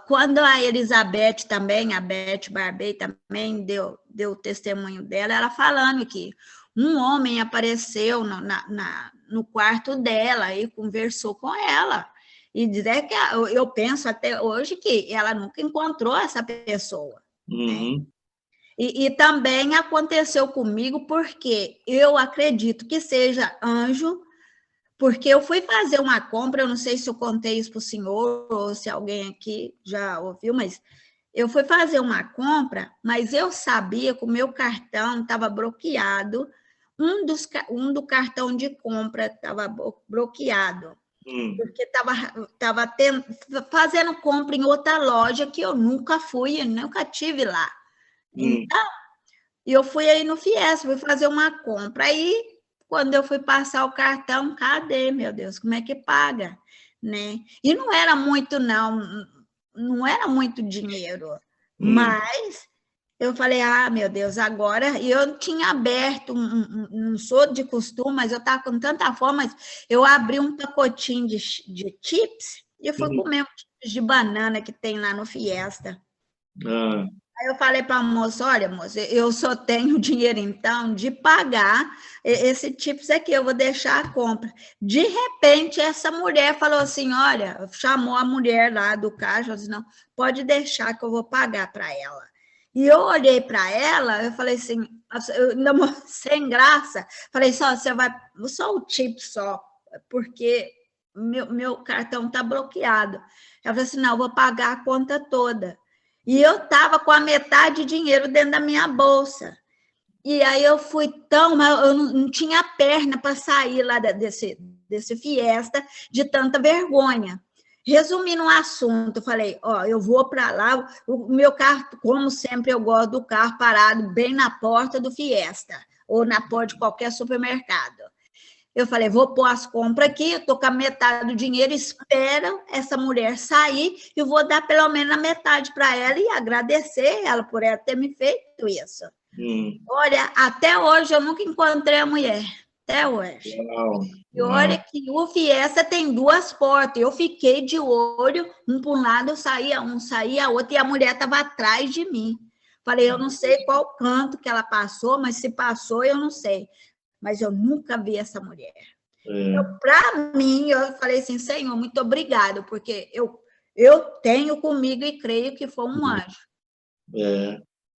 quando a Elizabeth também, a Beth Barbei também deu o testemunho dela, ela falando que um homem apareceu no quarto dela e conversou com ela. E dizer que eu penso até hoje que ela nunca encontrou essa pessoa. Né? E também aconteceu comigo porque eu acredito que seja anjo, porque eu fui fazer uma compra, eu não sei se eu contei isso para o senhor ou se alguém aqui já ouviu, mas eu fui fazer uma compra, mas eu sabia que o meu cartão estava bloqueado, um do cartão de compra estava bloqueado, porque estava fazendo compra em outra loja que eu nunca fui, eu nunca tive lá. Então, eu fui aí no Fiesp, fui fazer uma compra, aí quando eu fui passar o cartão, cadê, meu Deus, como é que paga? Né? E não era muito, não era muito dinheiro, mas eu falei, meu Deus, agora, e eu tinha aberto, não sou de costume, mas eu estava com tanta fome, mas eu abri um pacotinho de chips e fui comer um chips de banana que tem lá no Fiesta. Aí eu falei para a moça, olha, moça, eu só tenho dinheiro, então, de pagar esse chips aqui, eu vou deixar a compra. De repente, essa mulher falou assim, olha, chamou a mulher lá do caixa, disse, não, pode deixar que eu vou pagar para ela. E eu olhei para ela, eu falei assim, eu ainda sem graça, falei, só o chip só, porque meu cartão está bloqueado. Ela falou assim, não, eu vou pagar a conta toda. E eu estava com a metade de dinheiro dentro da minha bolsa. E aí eu fui eu não tinha perna para sair lá desse Fiesta, de tanta vergonha. Resumindo o assunto, eu falei, eu vou para lá, o meu carro, como sempre, eu gosto do carro parado bem na porta do Fiesta, ou na porta de qualquer supermercado. Eu falei, vou pôr as compras aqui, eu estou com a metade do dinheiro, espero essa mulher sair e vou dar pelo menos a metade para ela e agradecer ela por ela ter me feito isso. Olha, até hoje eu nunca encontrei a mulher, até hoje. E olha que o Fiesta tem 2 portas, eu fiquei de olho, um para um lado, eu saía outro, e a mulher estava atrás de mim. Falei, eu não sei qual canto que ela passou, mas se passou, eu não sei. Mas eu nunca vi essa mulher. Para mim, eu falei assim, Senhor, muito obrigado, porque eu tenho comigo e creio que foi um anjo.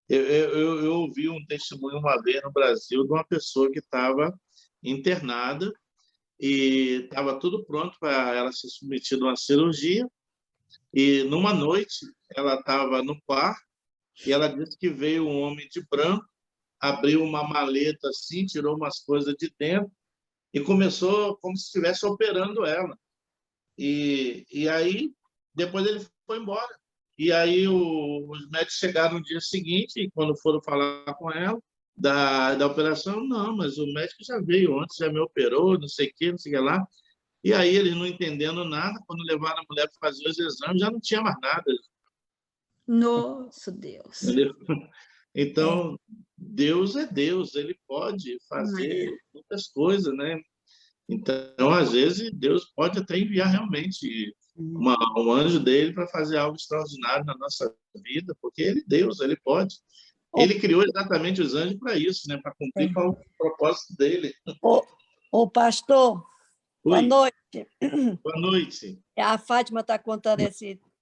Eu ouvi um testemunho uma vez no Brasil de uma pessoa que estava internada e estava tudo pronto para ela ser submetida a uma cirurgia, e numa noite ela estava no quarto e ela disse que veio um homem de branco, abriu uma maleta assim, tirou umas coisas de dentro e começou como se estivesse operando ela. E aí, depois ele foi embora. E aí os médicos chegaram no dia seguinte e quando foram falar com ela da operação, não, mas o médico já veio antes, já me operou, não sei o que, não sei o que lá. E aí eles não entendendo nada, quando levaram a mulher para fazer os exames, já não tinha mais nada. Nossa, Deus. Entendeu? Então, Deus é Deus, Ele pode fazer muitas coisas, né? Então, às vezes, Deus pode até enviar realmente um anjo dele para fazer algo extraordinário na nossa vida, porque Ele é Deus, Ele pode. Ele criou exatamente os anjos para isso, né? Para cumprir com o propósito dele. Ô, pastor, boa noite. noite. Boa noite. A Fátima está contando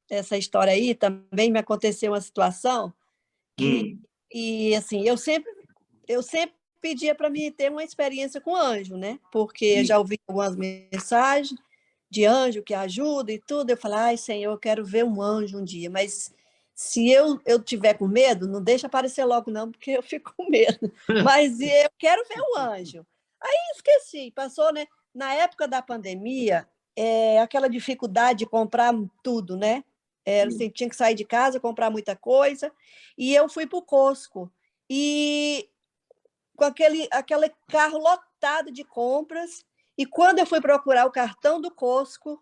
essa história aí, também me aconteceu uma situação que, e assim, eu sempre pedia para mim ter uma experiência com anjo, né? Porque eu já ouvi algumas mensagens de anjo que ajuda e tudo, eu falei, ai, Senhor, eu quero ver um anjo um dia, mas se eu tiver com medo, não deixa aparecer logo não, porque eu fico com medo, mas eu quero ver o anjo. Aí esqueci, passou, né? Na época da pandemia, aquela dificuldade de comprar tudo, né? Você tinha que sair de casa, comprar muita coisa, e eu fui para o Costco, e com aquele carro lotado de compras, e quando eu fui procurar o cartão do Costco,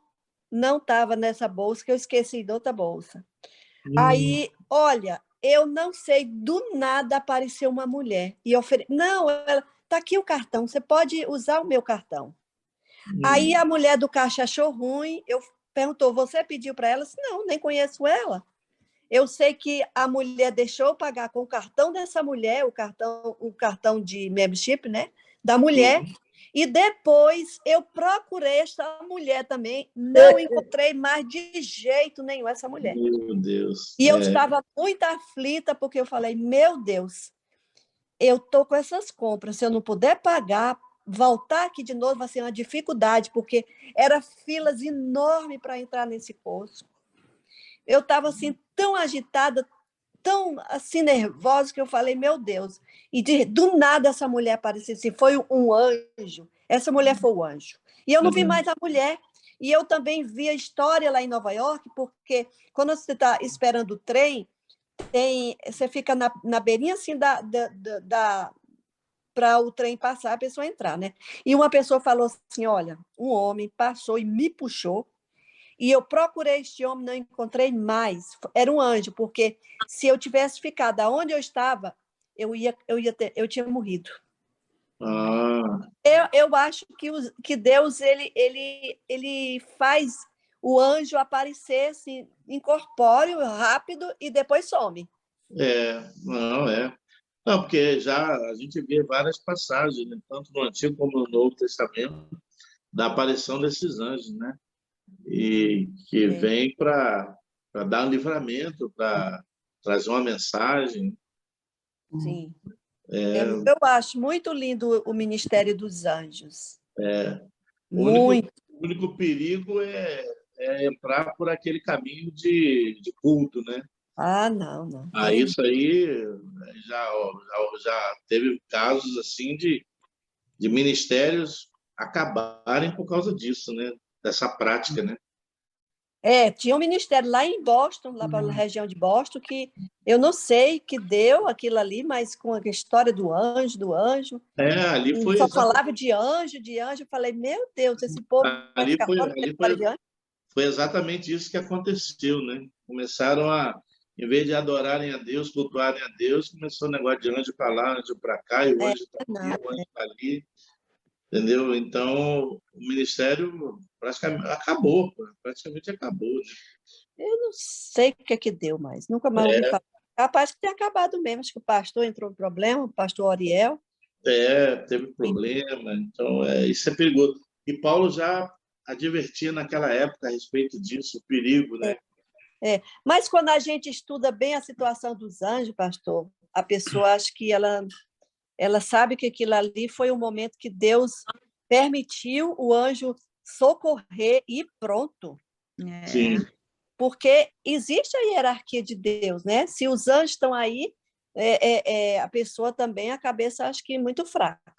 não estava nessa bolsa, que eu esqueci de outra bolsa. Aí, olha, eu não sei, do nada apareceu uma mulher, e não, ela, tá aqui o cartão, você pode usar o meu cartão. Aí a mulher do caixa achou ruim, perguntou, você pediu para ela? Eu disse, não, nem conheço ela. Eu sei que a mulher deixou eu pagar com o cartão dessa mulher, o cartão de membership, né, da mulher, e depois eu procurei essa mulher também, não encontrei mais de jeito nenhum essa mulher. Meu Deus. E eu estava muito aflita, porque eu falei, meu Deus, eu estou com essas compras, se eu não puder pagar, voltar aqui de novo vai ser uma dificuldade, porque eram filas enormes para entrar nesse posto. Eu estava assim, tão agitada, tão assim, nervosa, que eu falei, meu Deus. E do nada essa mulher apareceu assim, foi um anjo. Essa mulher foi o anjo. E eu não vi mais a mulher. E eu também vi a história lá em Nova York, porque quando você está esperando o trem, você fica na beirinha assim para o trem passar, a pessoa entrar, né? E uma pessoa falou assim, olha, um homem passou e me puxou, e eu procurei este homem, não encontrei mais. Era um anjo, porque se eu tivesse ficado onde eu estava, eu tinha morrido. Eu acho que Deus ele faz o anjo aparecer assim, incorpóreo, rápido, e depois some. Não, porque já a gente vê várias passagens, né? Tanto no Antigo como no Novo Testamento, da aparição desses anjos, né? E que vem para dar um livramento, para trazer uma mensagem. Sim. Eu acho muito lindo o ministério dos anjos. O único perigo é entrar por aquele caminho de culto, né? Não. Isso aí já teve casos assim de ministérios acabarem por causa disso, né? Dessa prática, né? Tinha um ministério lá em Boston, lá para a região de Boston, que eu não sei que deu aquilo ali, mas com a história do anjo. Ali foi só falava de anjo, eu falei, meu Deus, esse povo vai ficar fora de anjo. Foi exatamente isso que aconteceu, né? Começaram em vez de adorarem a Deus, cultuarem a Deus, começou o negócio de anjo para lá, anjo para cá, e o anjo está aqui, o anjo está ali. Entendeu? Então, o ministério praticamente acabou. Né? Eu não sei o que deu mais. Nunca mais ouvi falar. Capaz que tenha acabado mesmo. Acho que o pastor entrou em problema, o pastor Ariel. Teve problema. Então, isso é perigoso. E Paulo já advertia naquela época a respeito disso, o perigo, né? Mas quando a gente estuda bem a situação dos anjos, pastor, a pessoa acha que ela sabe que aquilo ali foi um momento que Deus permitiu o anjo socorrer e pronto. Sim. Porque existe a hierarquia de Deus, né? Se os anjos estão aí, a pessoa também, a cabeça acho que muito fraca.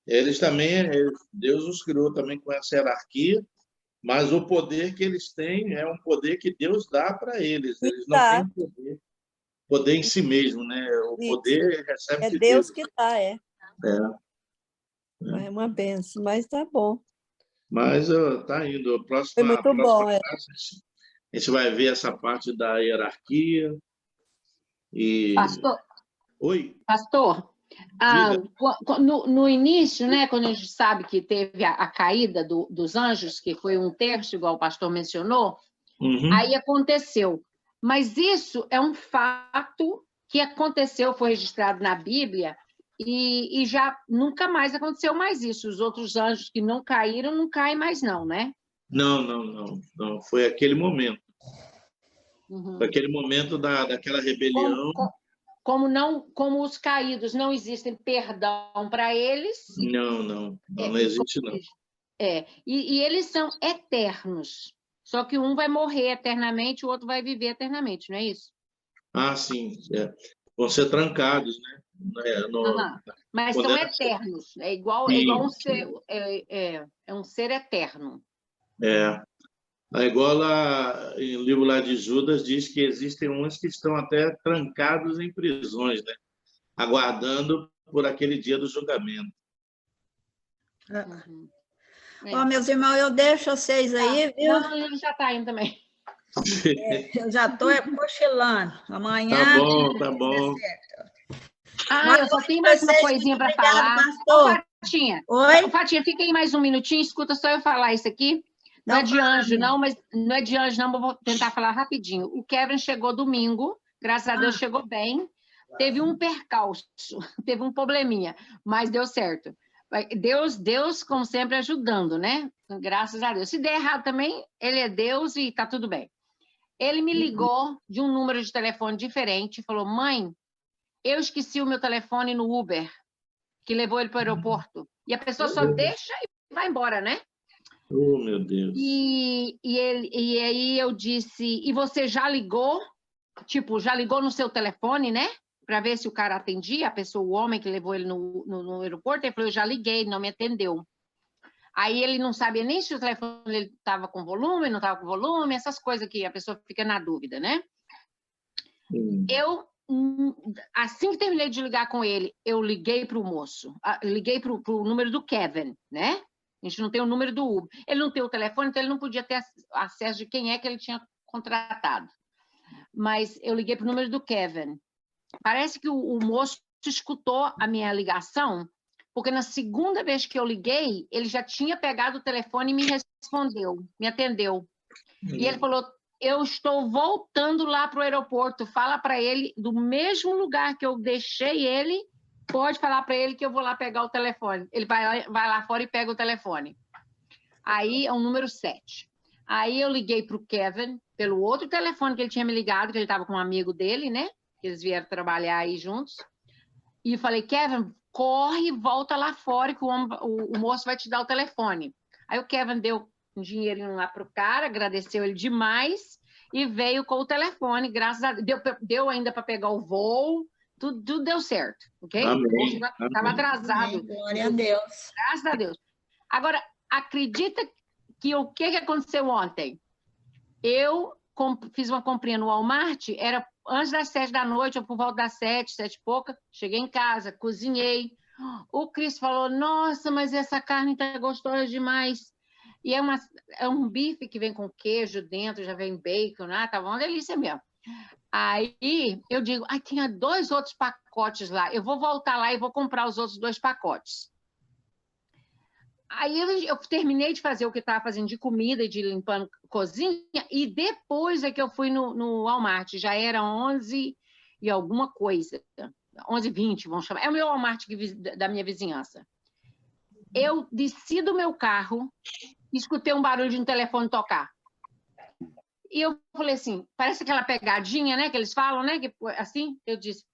Eles também, Deus os criou também com essa hierarquia, mas o poder que eles têm é um poder que Deus dá para eles. Eles não têm poder em si mesmo, né? O poder recebe de Deus que dá, É uma benção, mas tá bom. Mas tá indo. A próxima, foi muito bom. Classe, a gente vai ver essa parte da hierarquia. Pastor? Oi? Pastor, no início, né, quando a gente sabe que teve a caída dos anjos, que foi 1/3, igual o pastor mencionou, aí aconteceu. Mas isso é um fato que aconteceu, foi registrado na Bíblia, e já nunca mais aconteceu mais isso. Os outros anjos que não caíram, não caem mais não, né? Não. Foi aquele momento. Uhum. Foi aquele momento daquela rebelião. Como os caídos não existem perdão para eles. Não existe, não. E eles são eternos. Só que um vai morrer eternamente, o outro vai viver eternamente, não é isso? Ah, sim. Vão ser trancados, né? Mas são eternos. É igual um ser, é um ser eterno. É igual lá, em livro lá de Judas, diz que existem uns que estão até trancados em prisões, né? Aguardando por aquele dia do julgamento. Uhum. Meus irmãos, eu deixo vocês aí, viu? Não, ele já está indo também. Eu já estou cochilando. Amanhã... Tá bom. Eu só tenho mais uma coisinha para falar. Pastor. Fatinha. Oi? Fatinha, fica aí mais um minutinho, escuta só eu falar isso aqui. Não é de anjo, não, mas vou tentar falar rapidinho. O Kevin chegou domingo, graças a Deus chegou bem. Teve um percalço, teve um probleminha, mas deu certo. Deus, como sempre, ajudando, né? Graças a Deus. Se der errado também, ele é Deus e tá tudo bem. Ele me ligou de um número de telefone diferente e falou: mãe, eu esqueci o meu telefone no Uber, que levou ele para o aeroporto. E a pessoa só deixa e vai embora, né? Oh, meu Deus. E aí eu disse: e você já ligou? Tipo, já ligou no seu telefone, né? Para ver se o cara atendia, a pessoa, o homem que levou ele no aeroporto. Ele falou: eu já liguei, não me atendeu. Aí ele não sabia nem se o telefone estava com volume, não estava com volume, essas coisas que a pessoa fica na dúvida, né? Assim que terminei de ligar com ele, eu liguei para o moço, liguei para o número do Kevin, né? A gente não tem o número do Uber. Ele não tem o telefone, então ele não podia ter acesso de quem é que ele tinha contratado. Mas eu liguei para o número do Kevin. Parece que o moço escutou a minha ligação, porque na segunda vez que eu liguei, ele já tinha pegado o telefone e me respondeu, me atendeu. E ele falou: eu estou voltando lá para o aeroporto, fala para ele, do mesmo lugar que eu deixei ele, pode falar para ele que eu vou lá pegar o telefone. Ele vai lá fora e pega o telefone. Aí é o número 7. Aí eu liguei para o Kevin, pelo outro telefone que ele tinha me ligado, que ele estava com um amigo dele, né? Que eles vieram trabalhar aí juntos. E falei: Kevin, corre e volta lá fora que o moço vai te dar o telefone. Aí o Kevin deu um dinheirinho lá para o cara, agradeceu ele demais e veio com o telefone, graças a Deus. Deu ainda para pegar o voo, tudo deu certo, ok? Estava atrasado. Amém. Glória a Deus. Graças a Deus. Agora, acredita que o que aconteceu ontem? Eu fiz uma comprinha no Walmart, era antes das 7 da noite, ou por volta das 7 e pouca, cheguei em casa, cozinhei. O Cris falou: nossa, mas essa carne tá gostosa demais. E é um bife que vem com queijo dentro, já vem bacon, né? Tava uma delícia mesmo. Aí eu digo: tinha 2 outros pacotes lá, eu vou voltar lá e vou comprar os outros 2 pacotes. Aí eu terminei de fazer o que estava fazendo de comida e de limpando cozinha, e depois é que eu fui no Walmart, já era 11 e alguma coisa, 11h20, vamos chamar. É o meu Walmart da minha vizinhança. Eu desci do meu carro, escutei um barulho de um telefone tocar. E eu falei assim, parece aquela pegadinha, né, que eles falam, né, que, assim, eu disse,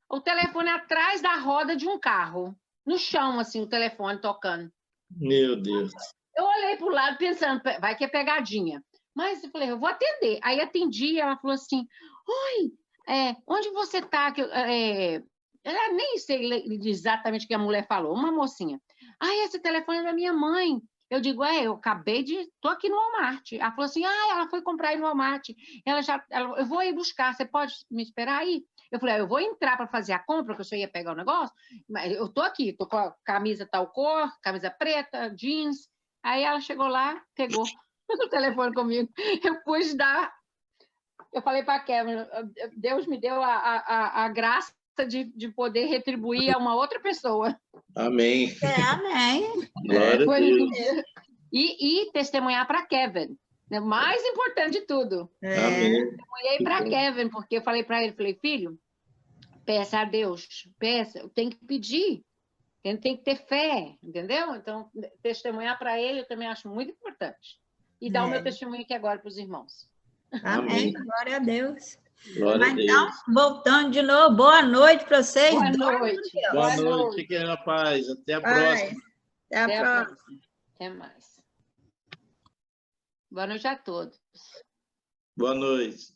o telefone atrás da roda de um carro, no chão, assim, o telefone tocando. Meu Deus. Eu olhei para o lado pensando, vai que é pegadinha. Mas eu falei: eu vou atender. Aí atendi, ela falou assim: oi, onde você está? Ela nem sei exatamente o que a mulher falou, uma mocinha. Esse telefone é da minha mãe. Eu digo: eu acabei de... Estou aqui no Walmart. Ela falou assim: ela foi comprar aí no Walmart. Eu vou ir buscar, você pode me esperar aí? Eu falei: eu vou entrar para fazer a compra, que eu só ia pegar o negócio, mas eu estou aqui, estou com a camisa tal cor, camisa preta, jeans. Aí ela chegou lá, pegou o telefone comigo. Eu pude dar... Eu falei para a Kevin: Deus me deu a graça de poder retribuir a uma outra pessoa. Amém. Amém. Glória a Deus. E testemunhar para Kevin. É o mais importante de tudo. Amém. Eu olhei para Kevin, porque eu falei para ele, falei: filho, peça a Deus, peça, tem que pedir, tem que ter fé, entendeu? Então, testemunhar para ele eu também acho muito importante. E dar o meu testemunho aqui agora para os irmãos. Amém. Glória a Deus. Glória a Deus. Então, voltando de novo, boa noite para vocês. Boa noite. Boa noite. Fiquem na paz. Até a próxima. Até a próxima. Até mais. Boa noite a todos. Boa noite.